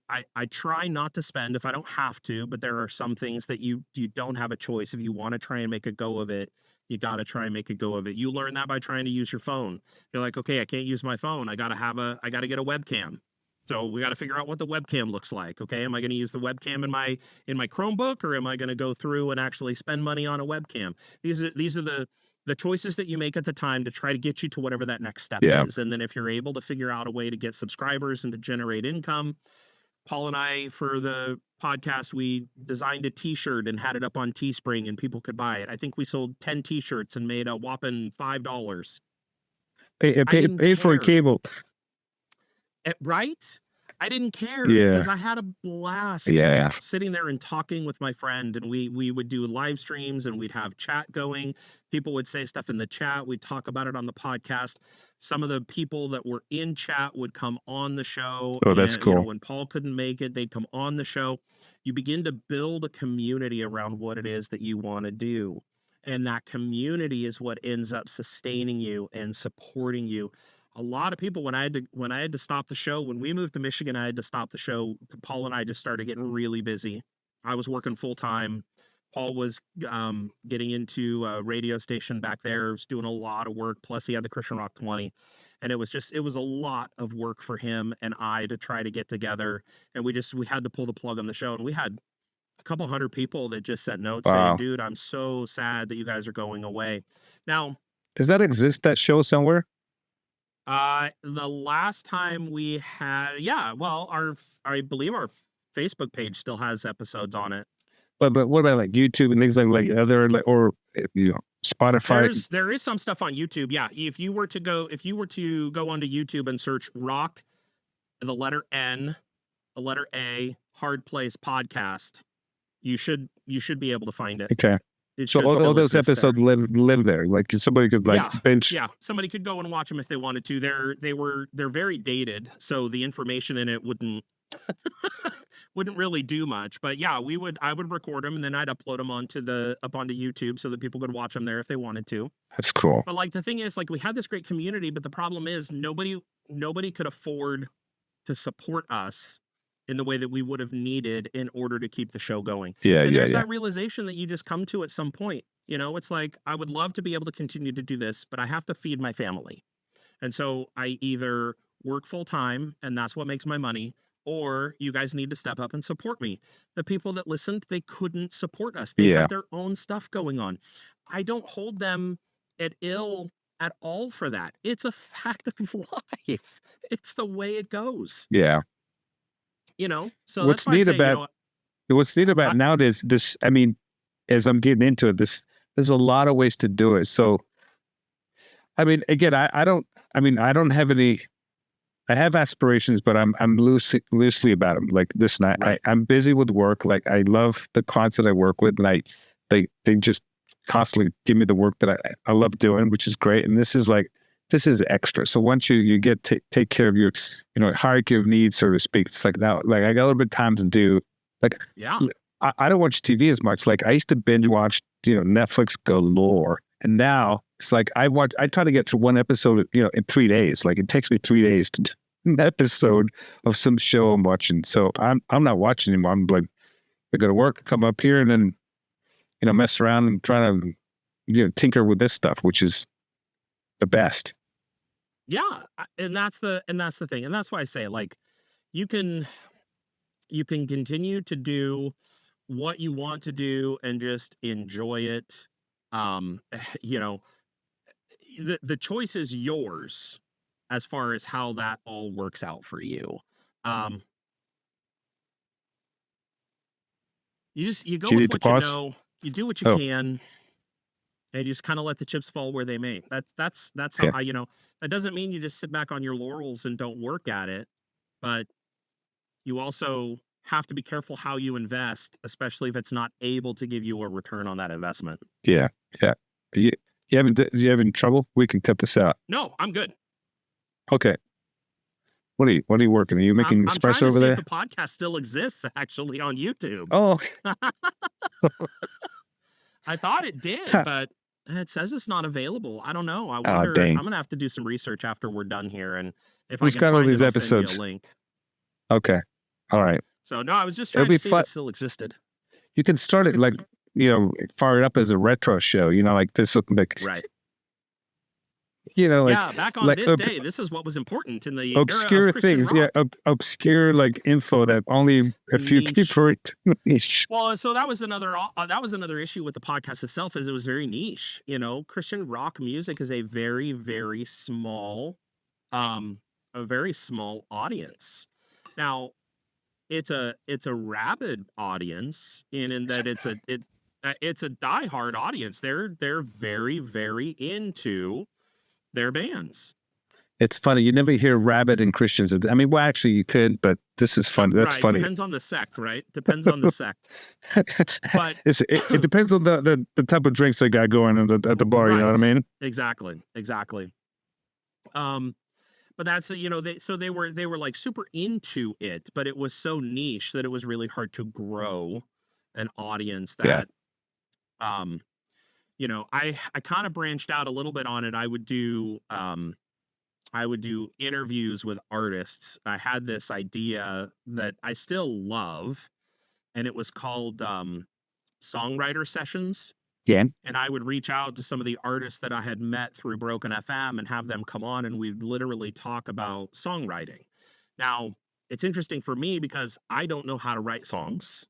S1: I try not to spend if I don't have to, but there are some things that you don't have a choice. If you want to try and make a go of it, you got to try and make a go of it. You learn that by trying to use your phone. You're like, okay, I can't use my phone. I got to get a webcam. So we got to figure out what the webcam looks like. Okay, am I going to use the webcam in my Chromebook, or am I going to go through and actually spend money on a webcam? These are the choices that you make at the time to try to get you to whatever that next step is. And then if you're able to figure out a way to get subscribers and to generate income, Paul and I, for the podcast, we designed a t-shirt and had it up on Teespring, and people could buy it. I think we sold 10 t-shirts and made a whopping $5.
S2: Pay for a cable.
S1: Right? I didn't care because I had a blast sitting there and talking with my friend, and we would do live streams and we'd have chat going. People would say stuff in the chat. We'd talk about it on the podcast. Some of the people that were in chat would come on the show.
S2: Oh, that's cool.
S1: When Paul couldn't make it, they'd come on the show. You begin to build a community around what it is that you want to do. And that community is what ends up sustaining you and supporting you. A lot of people, when I had to stop the show, when we moved to Michigan, I had to stop the show. Paul and I just started getting really busy. I was working full time. Paul was getting into a radio station back there, was doing a lot of work. Plus he had the Christian Rock 20. And it was a lot of work for him and I to try to get together. And we had to pull the plug on the show. And we had a couple hundred people that just sent notes saying, dude, I'm so sad that you guys are going away. Now,
S2: does that exist, that show, somewhere?
S1: The last time we had, I believe our Facebook page still has episodes on it.
S2: But what about like YouTube and things like other, or Spotify?
S1: There is some stuff on YouTube. Yeah. If you were to go onto YouTube and search rock, the letter N, the letter A, Hard Place podcast, you should be able to find it.
S2: Okay. So all those episodes live there. Like somebody could bench.
S1: Yeah, somebody could go and watch them if they wanted to. They're very dated, so the information in it wouldn't really do much. But yeah, I would record them and then I'd upload them onto YouTube so that people could watch them there if they wanted to.
S2: That's cool.
S1: But like the thing is, like, we had this great community, but the problem is nobody could afford to support us in the way that we would have needed in order to keep the show going. There's that realization that you just come to at some point. It's like, I would love to be able to continue to do this, but I have to feed my family. And so I either work full time and that's what makes my money, or you guys need to step up and support me. The people that listened, they couldn't support us. They had their own stuff going on. I don't hold them at ill at all for that. It's a fact of life. It's the way it goes.
S2: Yeah.
S1: So what's neat
S2: about nowadays, this, I mean, as I'm getting into it, there's a lot of ways to do it. So, I mean, again, I don't have any, I have aspirations, but I'm loosely about them. Like this night, I'm busy with work. Like I love the clients that I work with, and they just constantly give me the work that I love doing, which is great. And this is extra. So once you get take care of your hierarchy of needs, so to speak, it's like now, like I got a little bit of time to do, like, I don't watch TV as much. Like I used to binge watch, Netflix galore. And now it's like I try to get through one episode, in 3 days. Like it takes me 3 days to do an episode of some show I'm watching. So I'm not watching anymore. I'm like, I go to work, come up here, and then, mess around and try to, tinker with this stuff, which is the best.
S1: Yeah, and that's the thing, and that's why I say, like, you can continue to do what you want to do and just enjoy it. You know, the choice is yours as far as how that all works out for you. You go
S2: Do you
S1: with
S2: need to
S1: what you
S2: pause?
S1: know, you do what you can, and you just kind of let the chips fall where they may. That's how
S2: Okay.
S1: that doesn't mean you just sit back on your laurels and don't work at it, but you also have to be careful how you invest, especially if it's not able to give you a return on that investment.
S2: Yeah. You having trouble? We can cut this out.
S1: No, I'm good.
S2: Okay. What are you working? Are you making
S1: I'm trying
S2: espresso
S1: to
S2: over
S1: see
S2: there?
S1: if the podcast still exists actually on YouTube.
S2: Oh,
S1: I thought it did, but it says it's not available. I don't know. I wonder.
S2: dang.
S1: I'm gonna have to do some research after we're done here, and if
S2: Who's
S1: I can
S2: got all
S1: find
S2: these
S1: it, I'll send you
S2: episodes?
S1: a link.
S2: Okay. All right.
S1: So no, I was just
S2: It'll
S1: trying
S2: be
S1: to see
S2: fun.
S1: if it still existed.
S2: You can start it like, fire it up as a retro show, like this, like,
S1: Right.
S2: like,
S1: Yeah, back on
S2: like
S1: this day, this is what was important in the era
S2: obscure
S1: of Christian
S2: things.
S1: rock.
S2: Yeah. Obscure, like, info that only a few
S1: Niche.
S2: people are niche.
S1: Well, so that was another issue with the podcast itself, is it was very niche. Christian rock music is a very, very small, a very small audience. Now, it's a rabid audience in that it's a diehard audience. They're very, very into their bands.
S2: It's funny. You never hear rabid in Christians. I mean, well, actually you could, but this is fun. That's
S1: Right,
S2: funny.
S1: depends on the sect, right? Depends on the sect. But
S2: it depends on the type of drinks they got going at the bar. You know what I mean?
S1: Exactly. But that's they were like super into it, but it was so niche that it was really hard to grow an audience that I kind of branched out a little bit on it. I would do interviews with artists. I had this idea that I still love, and it was called Songwriter sessions.
S2: Yeah.
S1: And I would reach out to some of the artists that I had met through Broken FM and have them come on, and we'd literally talk about songwriting. Now, it's interesting for me because I don't know how to write songs.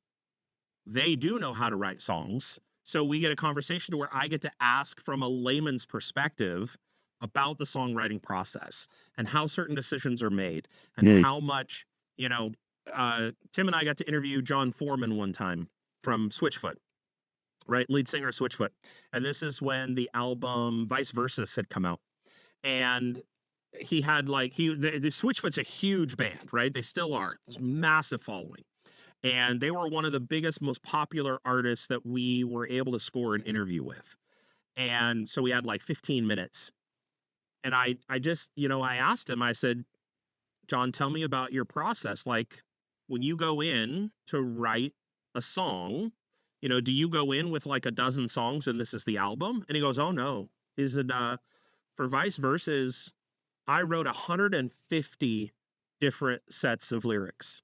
S1: They do know how to write songs. So we get a conversation to where I get to ask from a layman's perspective about the songwriting process and how certain decisions are made and how much, Tim and I got to interview John Foreman one time from Switchfoot. Right, lead singer of Switchfoot, and this is when the album Vice Versus had come out, and he had the Switchfoot's a huge band, right? They still are, massive following, and they were one of the biggest, most popular artists that we were able to score an interview with, and so we had like 15 minutes, and I just I asked him, I said, John, tell me about your process, like when you go in to write a song. Do you go in with like a dozen songs and this is the album? And he goes, oh no. He said, for Vice Versus, I wrote 150 different sets of lyrics.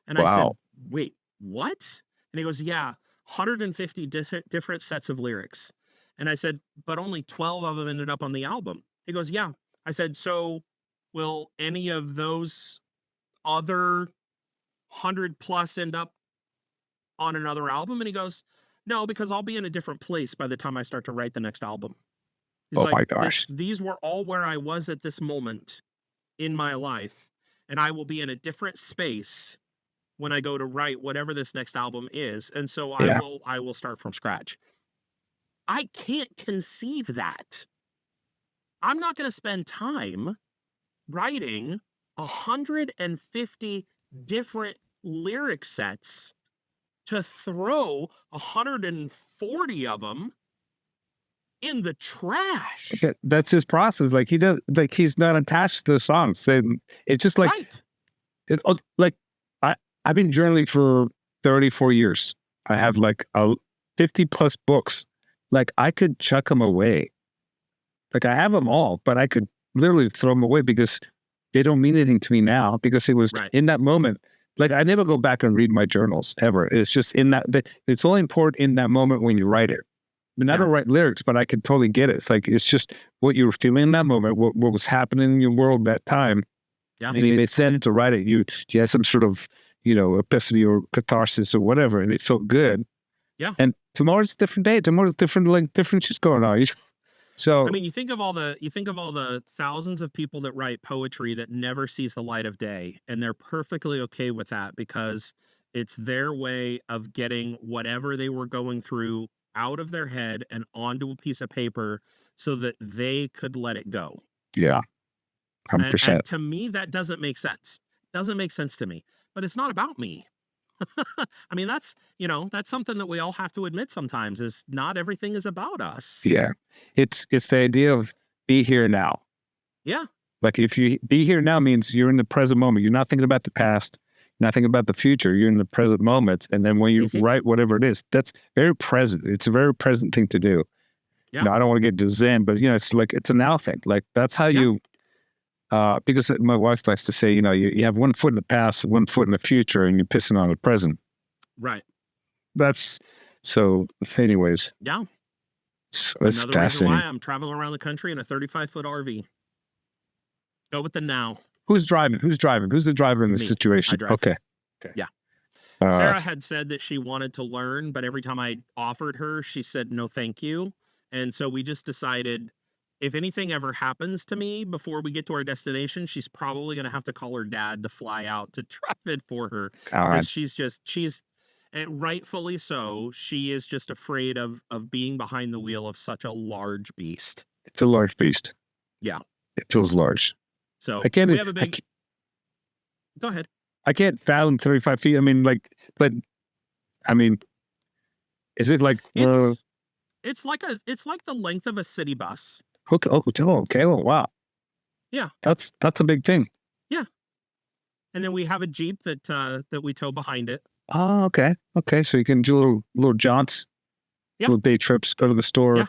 S1: And I said, wait, what? And he goes, yeah, 150 different sets of lyrics. And I said, but only 12 of them ended up on the album. He goes, yeah. I said, so will any of those other 100 plus end up on another album? And he goes, no, because I'll be in a different place by the time I start to write the next album. He's like,
S2: my gosh.
S1: These were all where I was at this moment in my life, and I will be in a different space when I go to write whatever this next album is. And so I will start from scratch. I can't conceive that. I'm not going to spend time writing 150 different lyric sets to throw 140 of them in the trash.
S2: That's his process. Like he does, like he's not attached to the songs. It's just like,
S1: right.
S2: I've been journaling for 34 years. I have like 50 plus books. Like I could chuck them away. Like I have them all, but I could literally throw them away because they don't mean anything to me now because it was in that moment. Like I never go back and read my journals ever. It's just in that, it's only important in that moment when you write it. I mean, I don't write lyrics, but I can totally get it. It's like, it's just what you were feeling in that moment, what was happening in your world that time. Yeah. And it made sense to write it. You had some sort of, epiphany or catharsis or whatever, and it felt good. Yeah. And tomorrow's a different day. Tomorrow's different, like different shit's going on. So
S1: I mean, you think of all the thousands of people that write poetry that never sees the light of day, and they're perfectly okay with that because it's their way of getting whatever they were going through out of their head and onto a piece of paper so that they could let it go.
S2: Yeah. 100%.
S1: And to me, that doesn't make sense. Doesn't make sense to me, but it's not about me. I mean, that's something that we all have to admit sometimes is not everything is about us.
S2: Yeah. It's the idea of be here now.
S1: Yeah.
S2: Like if you be here now means you're in the present moment. You're not thinking about the past, you're not thinking about the future. You're in the present moment. And then when you write whatever it is, that's very present. It's a very present thing to do. Yeah. I don't want to get to Zen, but it's like, it's a now thing. Like that's how you, because my wife likes to say, you have one foot in the past, one foot in the future, and you're pissing on the present.
S1: Right.
S2: That's so. Anyways.
S1: Yeah.
S2: That's
S1: another
S2: fascinating.
S1: reason why I'm traveling around the country in a 35-foot RV. Go with the now.
S2: Who's driving? Who's the driver in this situation? Okay.
S1: Yeah. Sarah had said that she wanted to learn, but every time I offered her, she said no, thank you. And so we just decided, if anything ever happens to me before we get to our destination, she's probably going to have to call her dad to fly out to drive it for her. Because she's and rightfully so, she is just afraid of being behind the wheel of such a large beast.
S2: It's a large beast.
S1: Yeah.
S2: It feels large.
S1: So
S2: we
S1: have a big... Go ahead.
S2: I can't fathom 35 feet. I mean, is it like...
S1: It's like the length of a city bus.
S2: Okay. Oh, wow.
S1: Yeah.
S2: That's a big thing.
S1: Yeah. And then we have a Jeep that we tow behind it.
S2: Oh, okay. Okay. So you can do little jaunts, little day trips, go to the store.
S1: Yeah.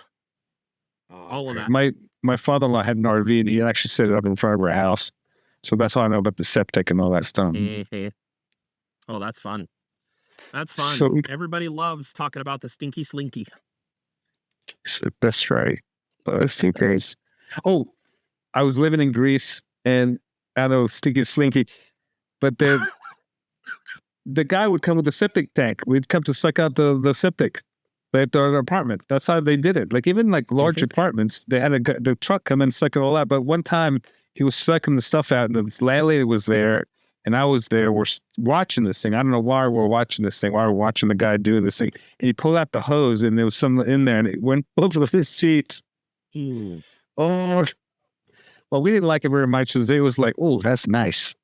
S1: All of that.
S2: My father-in-law had an RV and he actually set it up in front of our house. So that's how I know about the septic and all that stuff.
S1: Mm-hmm. Oh, that's fun. That's fun.
S2: So,
S1: everybody loves talking about the stinky slinky.
S2: That's right. Oh, I was living in Greece and I know stinky slinky, but the guy would come with a septic tank. We'd come to suck out the septic at their apartment. That's how they did it. Like even like large apartments, they had the truck come and suck it all out. But one time he was sucking the stuff out and the landlady was there and I was there. We're watching this thing. I don't know why we're watching this thing, why we're watching the guy do this thing. And he pulled out the hose and there was something in there and it went over his seat. Oh, well, we didn't like it very much. It was like, oh, that's nice.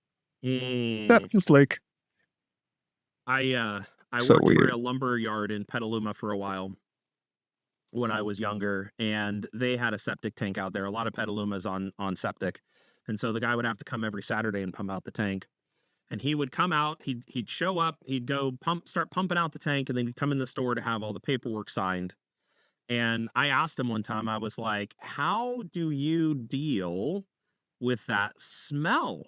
S2: That was like...
S1: I worked for a lumber yard in Petaluma for a while when I was younger, and they had a septic tank out there. A lot of Petaluma's on septic. And so the guy would have to come every Saturday and pump out the tank. And he would come out, he'd show up, he'd go start pumping out the tank, and then he'd come in the store to have all the paperwork signed. And I asked him one time, I was like, how do you deal with that smell?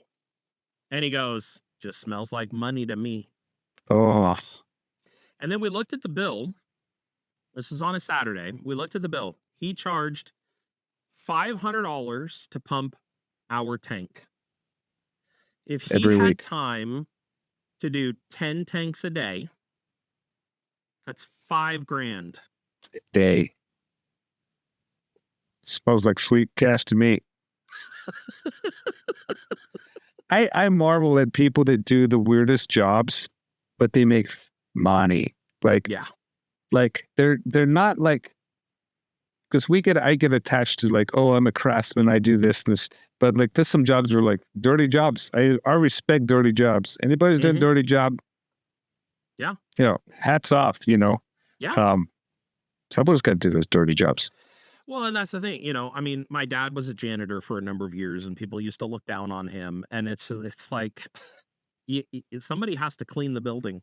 S1: And he goes, just smells like money to me.
S2: Oh.
S1: And then we looked at the bill. This was on a Saturday. We looked at the bill. He charged $500 to pump our tank. If he had time to do 10 tanks a day, that's $5,000
S2: a day. Smells like sweet cash to me. I marvel at people that do the weirdest jobs, but they make money. Like, yeah, like they're not like, because I get attached to like, oh, I'm a craftsman, I do this and this, but like there's some jobs are like dirty jobs. I respect dirty jobs. Anybody's done a dirty job,
S1: yeah,
S2: hats off.
S1: Yeah.
S2: Somebody's got to do those dirty jobs.
S1: Well, and that's the thing, I mean, my dad was a janitor for a number of years and people used to look down on him. And it's like, somebody has to clean the building.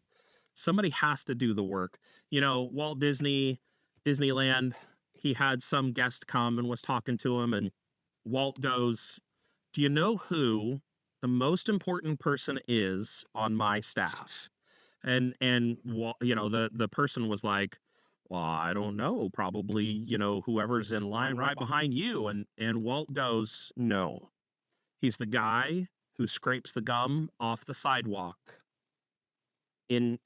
S1: Somebody has to do the work. Walt Disneyland, he had some guest come and was talking to him, and Walt goes, "Do you know who the most important person is on my staff?" And the person was like, "Well, I don't know, probably, whoever's in line right behind you." And Walt goes, "No, he's the guy who scrapes the gum off the sidewalk in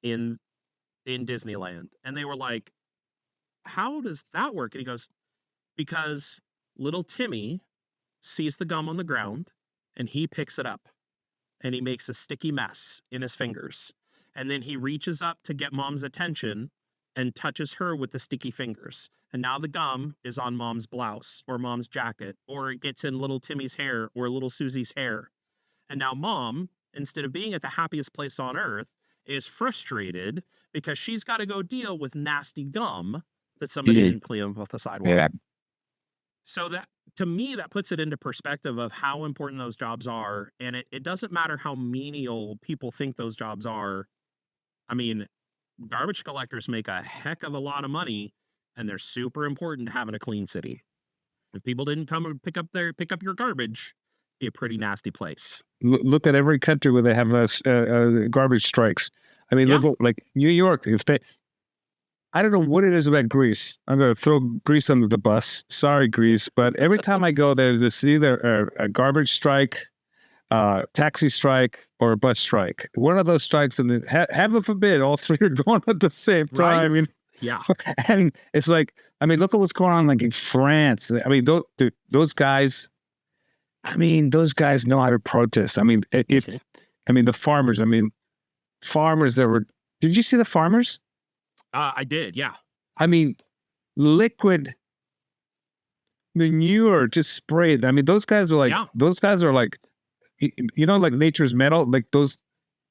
S1: Disneyland." And they were like, "How does that work?" And he goes, "Because little Timmy sees the gum on the ground and he picks it up and he makes a sticky mess in his fingers. And then he reaches up to get mom's attention and touches her with the sticky fingers. And now the gum is on mom's blouse or mom's jacket, or it gets in little Timmy's hair or little Susie's hair. And now mom, instead of being at the happiest place on earth, is frustrated because she's got to go deal with nasty gum that somebody didn't clean off the sidewalk."
S2: Yeah.
S1: So that, to me, that puts it into perspective of how important those jobs are. And it doesn't matter how menial people think those jobs are. I mean, garbage collectors make a heck of a lot of money, and they're super important to have in a clean city. If people didn't come and pick up your garbage, it'd be a pretty nasty place.
S2: Look at every country where they have garbage strikes. I mean, look, like New York, I don't know what it is about Greece. I'm going to throw Greece under the bus. Sorry, Greece. But every time I go there, there's either a garbage strike, taxi strike, or a bus strike. One of those strikes, and heaven forbid, all three are going at the same time.
S1: Right.
S2: I mean,
S1: yeah.
S2: And it's like, I mean, look at what's going on like in France. I mean, those guys, know how to protest. I mean, the farmers, that were, did you see the farmers?
S1: I did, yeah.
S2: I mean, liquid manure just sprayed. I mean, those guys are like, like nature's metal. Like those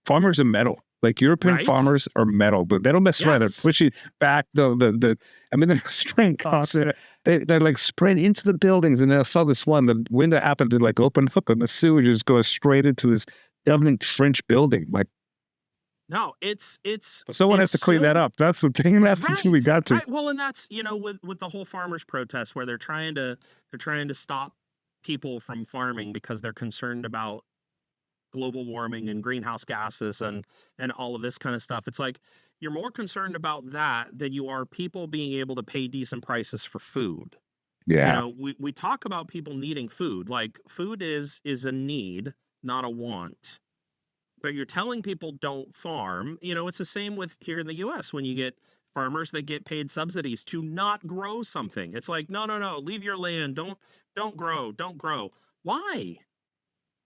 S2: farmers are metal. Like European farmers are metal, but they don't mess around. They're pushing back they're spraying across it. They're like spraying into the buildings. And I saw this one, the window happened to like open up and the sewage just goes straight into this government French building. Like,
S1: no, it's
S2: someone has to clean that up. That's the thing. That's the thing we got to.
S1: Right. Well, and that's, with the whole farmers protest where they're trying to stop people from farming because they're concerned about global warming and greenhouse gases and all of this kind of stuff. It's like, you're more concerned about that than you are people being able to pay decent prices for food.
S2: Yeah.
S1: We talk about people needing food. Like, food is a need, not a want. But you're telling people don't farm. It's the same with here in the U.S. when you get farmers that get paid subsidies to not grow something. It's like, no, leave your land. Don't grow. Why?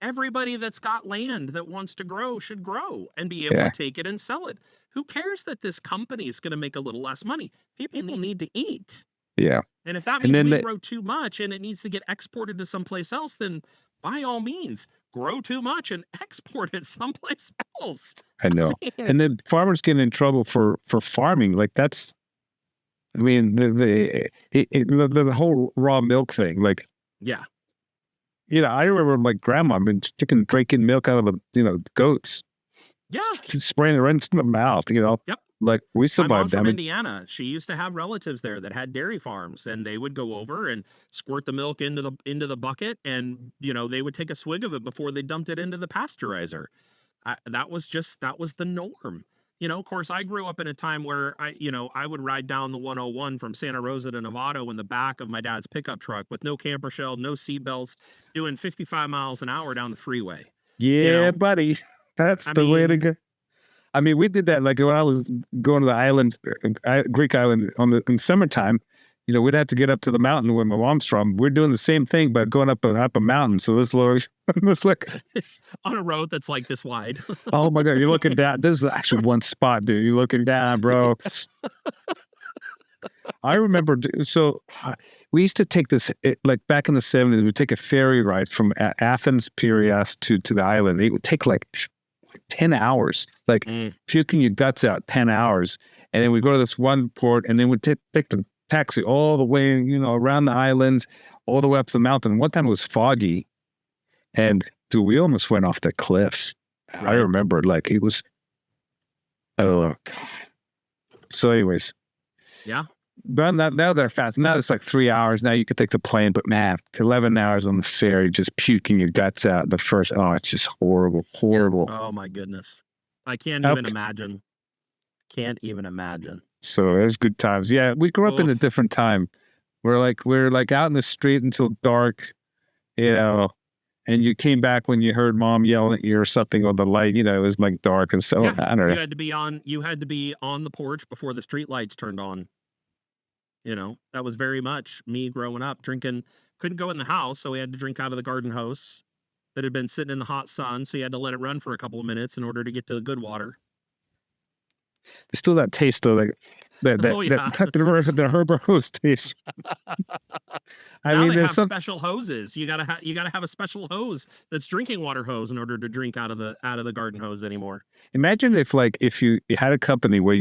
S1: Everybody that's got land that wants to grow should grow and be able to take it and sell it. Who cares that this company is going to make a little less money? People need to eat.
S2: Yeah.
S1: And if that means we grow too much and it needs to get exported to someplace else, then by all means, grow too much and export it someplace else.
S2: I know. And then farmers get in trouble for farming. Like that's, I mean, the whole raw milk thing. Like,
S1: yeah.
S2: I remember my grandma been drinking milk out of the, goats.
S1: Yeah.
S2: Spraying it right into the mouth,
S1: Yep.
S2: Like we survived.
S1: My mom's from Indiana. She used to have relatives there that had dairy farms, and they would go over and squirt the milk into the bucket, and they would take a swig of it before they dumped it into the pasteurizer. That was the norm. Of course, I grew up in a time where I would ride down the 101 from Santa Rosa to Novato in the back of my dad's pickup truck with no camper shell, no seatbelts, doing 55 miles an hour down the freeway.
S2: Yeah, buddy. That's the way to go. I mean, we did that like when I was going to the island, Greek island in summertime. We'd have to get up to the mountain where my mom's from. We're doing the same thing, but going up a mountain. So this like
S1: on a road that's like this wide.
S2: Oh my God, you're looking down. This is actually one spot, dude. You're looking down, bro. I remember. So we used to take this, like back in the 70s. We'd take a ferry ride from Athens, Piraeus to the island. It would take like 10 hours, like puking your guts out 10 hours. And then we go to this one port, and then we'd take the taxi all the way, around the island, all the way up to the mountain. One time it was foggy, and dude, we almost went off the cliffs. I
S1: Right.
S2: remember like it was, oh God. So anyways,
S1: Yeah.
S2: but now they're fast. Now it's like 3 hours. Now you could take the plane, but man, 11 hours on the ferry, just puking your guts out. The first, oh, it's just horrible, horrible.
S1: Oh my goodness. I can't
S2: Up.
S1: even imagine. Can't even imagine.
S2: So it was good times. Yeah, we grew up in a different time. We're like out in the street until dark, you know, and you came back when you heard mom yelling at you or something on the light, you know, it was like dark and so
S1: Yeah,
S2: I don't know.
S1: you had to be on the porch before the street lights turned on. You know, that was very much me growing up, drinking, couldn't go in the house, so we had to drink out of the garden hose that had been sitting in the hot sun, so you had to let it run for a couple of minutes in order to get to the good water.
S2: There's still that taste though, like that
S1: Oh, yeah.
S2: the Herbert hose taste. I
S1: Now
S2: mean,
S1: they
S2: there's
S1: have
S2: some
S1: special hoses. You gotta have a special hose that's drinking water hose in order to drink out of the garden hose anymore.
S2: imagine if you had a company where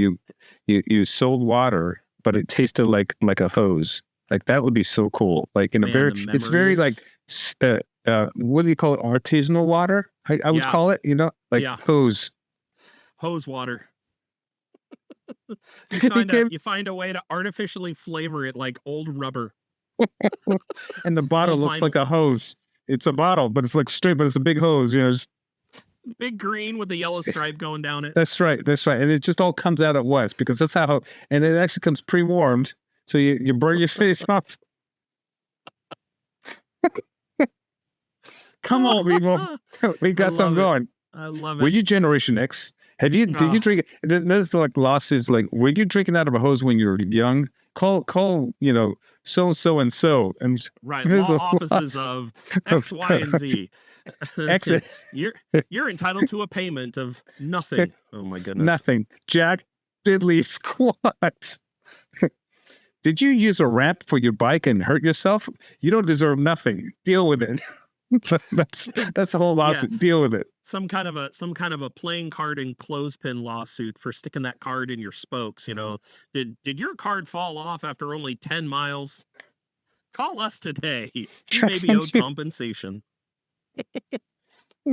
S2: you sold water, but it tasted like a hose. Like that would be so cool. Like in a
S1: Man,
S2: very,
S1: the
S2: it's very like,
S1: memories.
S2: what do you call it? Artisanal water. I would
S1: Yeah.
S2: call it. You know, like
S1: Yeah.
S2: hose.
S1: Hose water.
S2: It became-
S1: You find a way to artificially flavor it like old rubber.
S2: and the bottle looks like a hose. It's a bottle, but it's like straight, but it's a big hose. You know, just,
S1: Big green with the yellow stripe going down it.
S2: that's right. That's right. And it just all comes out at once because that's how. And it actually comes pre-warmed, so you burn your face off. Come on, people. We got something going.
S1: I love
S2: Were
S1: it.
S2: you Generation X? Did you drink it? There's like lawsuits like, were you drinking out of a hose when you were young? Call, you know, so and so. And
S1: Right.
S2: there's
S1: Law
S2: a
S1: offices
S2: lot.
S1: of X, Y, and Z.
S2: X,
S1: You're entitled to a payment of nothing. Oh my goodness.
S2: nothing. Jack diddly squat. Did you use a ramp for your bike and hurt yourself? You don't deserve nothing. Deal with it. that's the whole lawsuit.
S1: Yeah.
S2: Deal with it.
S1: Some kind of a playing card and clothespin lawsuit for sticking that card in your spokes. You know, did your card fall off after only 10 miles? Call us today. You may be owed compensation.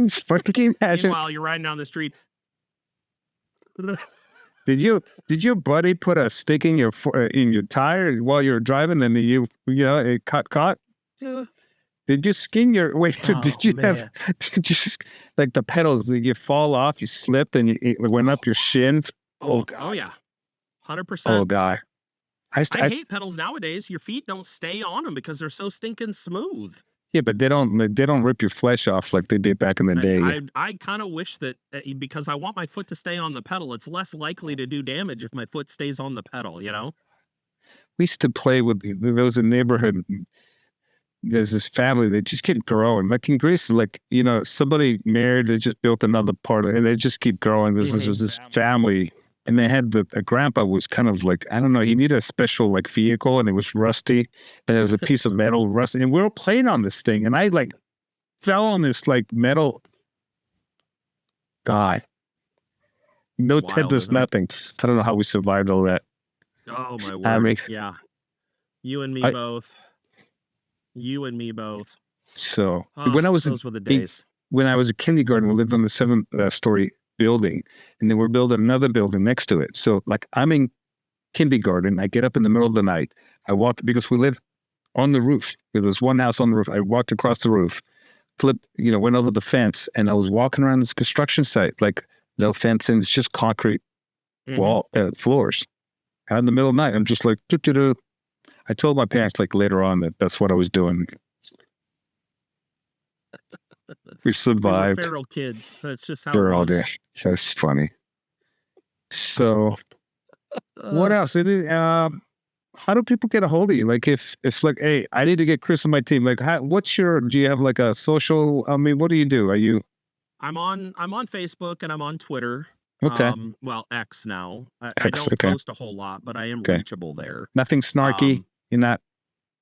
S2: Fucking can you imagine?
S1: Meanwhile, you're riding down the street.
S2: Did your buddy put a stick in your tire while you were driving and it caught?
S1: Yeah.
S2: Did you skin your wait? Did you
S1: man.
S2: like the pedals? Did you fall off? You slipped and it went up your shin? Oh God!
S1: Oh yeah, 100%.
S2: Oh God!
S1: I hate pedals nowadays. Your feet don't stay on them because they're so stinking smooth.
S2: Yeah, but they don't rip your flesh off like they did back in the day.
S1: I kind of wish that because I want my foot to stay on the pedal, it's less likely to do damage if my foot stays on the pedal. You know.
S2: We used to play with those in the neighborhood. There's this family that just keep growing. Like in Greece, like, you know, somebody married, they just built another part and they just keep growing. There's this family, and they had a grandpa was kind of like, I don't know, he needed a special like vehicle and it was rusty. And there was a piece of metal rusty. And we were playing on this thing and I like fell on this like metal. God. No tenders, nothing. I don't know how we survived all that.
S1: Oh my word.
S2: I mean,
S1: yeah. You and me both. You and me both.
S2: So when I was
S1: those were the days.
S2: When I was a kindergarten, we lived on the 7th-story building, and then we're building another building next to it. So like I'm in kindergarten, I get up in the middle of the night. I walk because we live on the roof. There's one house on the roof. I walked across the roof, went over the fence, and I was walking around this construction site, like no fencing, it's just concrete wall floors. Out in the middle of the night, I'm just like, doo-doo-doo. I told my parents like later on that that's what I was doing. We survived.
S1: We were feral kids. That's just how
S2: We're
S1: it
S2: all
S1: was.
S2: there. That's funny. So, what else? How do people get a hold of you? Like, if it's like, hey, I need to get Chris on my team. Like, do you have like a social? I mean, what do you do? Are you?
S1: I'm on Facebook and I'm on Twitter.
S2: Okay.
S1: Well, X now. I
S2: X,
S1: don't
S2: okay.
S1: post a whole lot, but I am reachable there.
S2: Nothing snarky. You're not.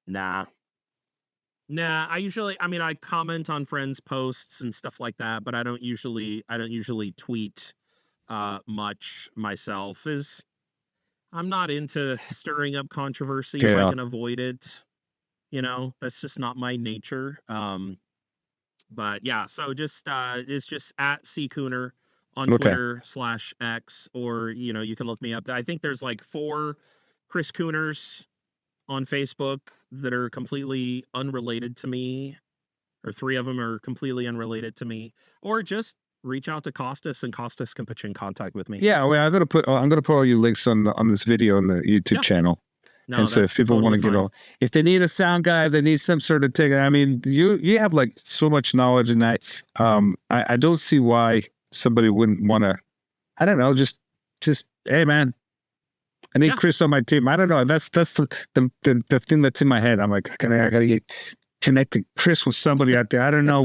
S1: Nah. I comment on friends' posts and stuff like that, but I don't usually tweet much myself. I'm not into stirring up controversy if I can avoid it. You know, that's just not my nature. But yeah, so just it's just at C Kuhner on
S2: Okay.
S1: Twitter/X, or you can look me up. I think there's like 4 Chris Kuhners on Facebook that are completely unrelated to me, or 3 of them are completely unrelated to me, or just reach out to Costas, and Costas can put you in contact with me.
S2: Yeah, well, I'm gonna put all your links on this video on the YouTube
S1: Yeah.
S2: channel.
S1: No,
S2: And so
S1: that's
S2: if people want
S1: totally
S2: to get
S1: fine.
S2: all, if they need a sound guy, they need some sort of ticket. I mean, you have like so much knowledge in that. I don't see why somebody wouldn't want to. I don't know, just hey man, I need
S1: Yeah.
S2: Chris on my team. I don't know. That's the thing that's in my head. I'm like, I gotta get connected Chris with somebody out there. I don't know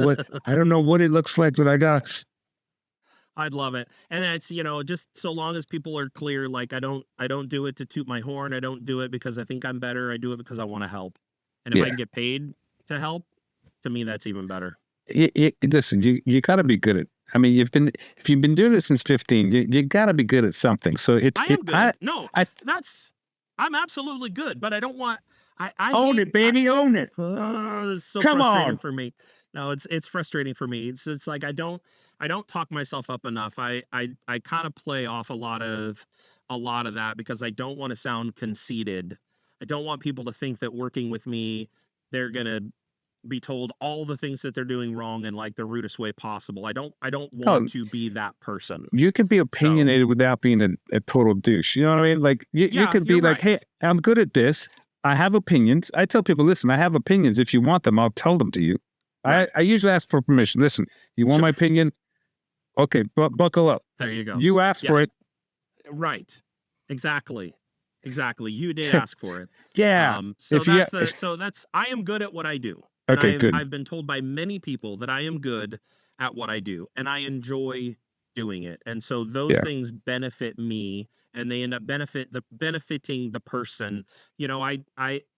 S2: what it looks like, but I got.
S1: I'd love it. And it's, just so long as people are clear, like I don't do it to toot my horn. I don't do it because I think I'm better. I do it because I want to help. And if I
S2: Yeah.
S1: can get paid to help, to me that's even better.
S2: Listen, you got to be good at. I mean, if you've been doing it since 15, you got to be good at something. So it's
S1: I am good. No,
S2: I
S1: I'm absolutely good, but I don't want I
S2: own
S1: hate-
S2: it, baby, own it.
S1: It's so
S2: Come
S1: frustrating
S2: on.
S1: for me. No, it's frustrating for me. It's like I don't talk myself up enough. I kind of play off a lot of that because I don't want to sound conceited. I don't want people to think that working with me, they're gonna be told all the things that they're doing wrong in like the rudest way possible. I don't want to be that person.
S2: You could be opinionated without being a total douche. You know what I mean? Like you could be
S1: you're
S2: like,
S1: right.
S2: hey, I'm good at this. I have opinions. I tell people, listen, I have opinions. If you want them, I'll tell them to you.
S1: Right.
S2: I usually ask for permission. Listen, you want my opinion? Okay, buckle up.
S1: There you go.
S2: You asked for it.
S1: Right. Exactly. You did ask for it.
S2: Yeah.
S1: So that's I am good at what I do.
S2: Okay, good.
S1: I've been told by many people that I am good at what I do, and I enjoy doing it. And so those things benefit me, and they end up benefiting the person.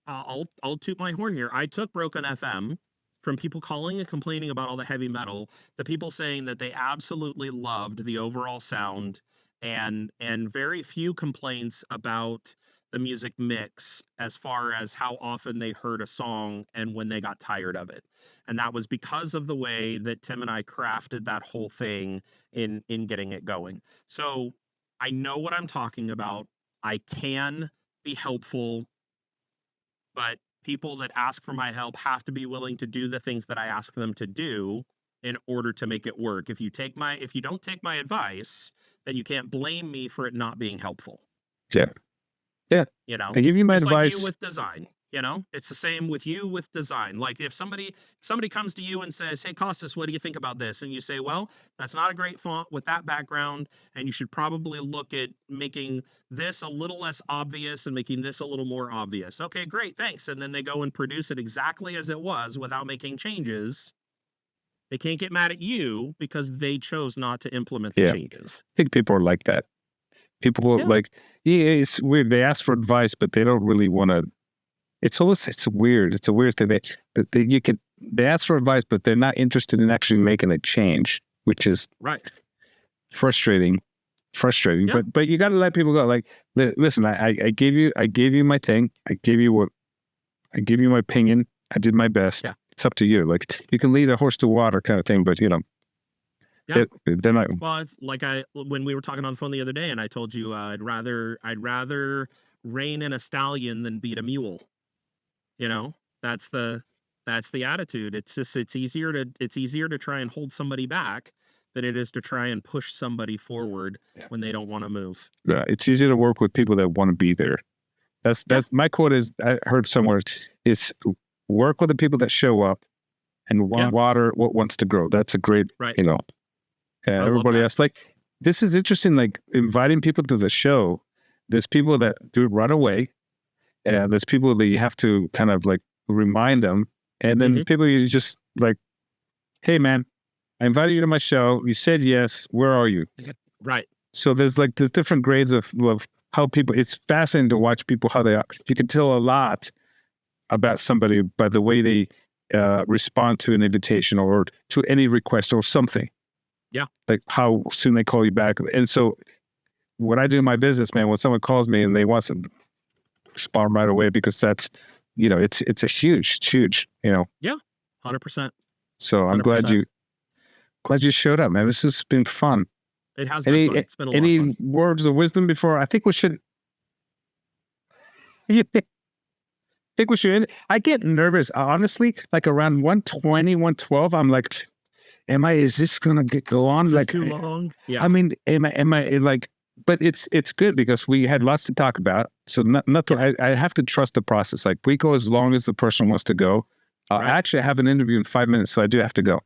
S1: I'll toot my horn here. I took Broken FM from people calling and complaining about all the heavy metal, to people saying that they absolutely loved the overall sound, and very few complaints about the music mix as far as how often they heard a song and when they got tired of it. And that was because of the way that Tim and I crafted that whole thing in getting it going. So I know what I'm talking about. I can be helpful, but people that ask for my help have to be willing to do the things that I ask them to do in order to make it work. If you don't take my advice, then you can't blame me for it not being helpful.
S2: Yeah. Yeah. I give you my advice.
S1: Like you with design, it's the same with you with design. Like if somebody comes to you and says, hey, Costas, what do you think about this? And you say, well, that's not a great font with that background, and you should probably look at making this a little less obvious and making this a little more obvious. Okay, great, thanks. And then they go and produce it exactly as it was without making changes. They can't get mad at you because they chose not to implement the changes.
S2: I think people are like that. People like, it's weird. They ask for advice, but they don't really want to. It's weird. It's a weird thing. They ask for advice, but they're not interested in actually making a change, which is frustrating. Yeah. But you got to let people go. Like, listen, I gave you my thing. I gave you my opinion. I did my best. Yeah. It's up to you. Like, you can lead a horse to water kind of thing, but
S1: Yeah.
S2: Well,
S1: it's like when we were talking on the phone the other day, and I told you I'd rather rein in a stallion than beat a mule. That's the attitude. It's easier to try and hold somebody back than it is to try and push somebody forward when they don't want to move.
S2: Yeah, it's easier to work with people that want to be there. That's my quote is, I heard somewhere, it's work with the people that show up and water what wants to grow. That's a great, everybody else. Like, this is interesting, like inviting people to the show. There's people that do run away, and there's people that you have to kind of like remind them. And then people you just like, hey man, I invited you to my show. You said yes. Where are you?
S1: Right.
S2: So there's different grades of how people, it's fascinating to watch people, how they are. You can tell a lot about somebody by the way they respond to an invitation or to any request or something.
S1: Yeah.
S2: Like how soon they call you back. And so when I do my business, man, when someone calls me and they want to respond right away, because that's, it's a huge,
S1: Yeah. 100%.
S2: So I'm
S1: 100%.
S2: glad you showed up, man. This has been fun.
S1: It has been fun. It's been a lot of
S2: Any
S1: fun.
S2: words of wisdom before? I think we should. I get nervous, honestly, like around 120, 112. I'm like, is this going to go on?
S1: Is
S2: like
S1: this too long? Yeah.
S2: I mean, am I like, but it's good because we had lots to talk about. So I have to trust the process. Like we go as long as the person wants to go. I actually have an interview in 5 minutes, so I do have to go.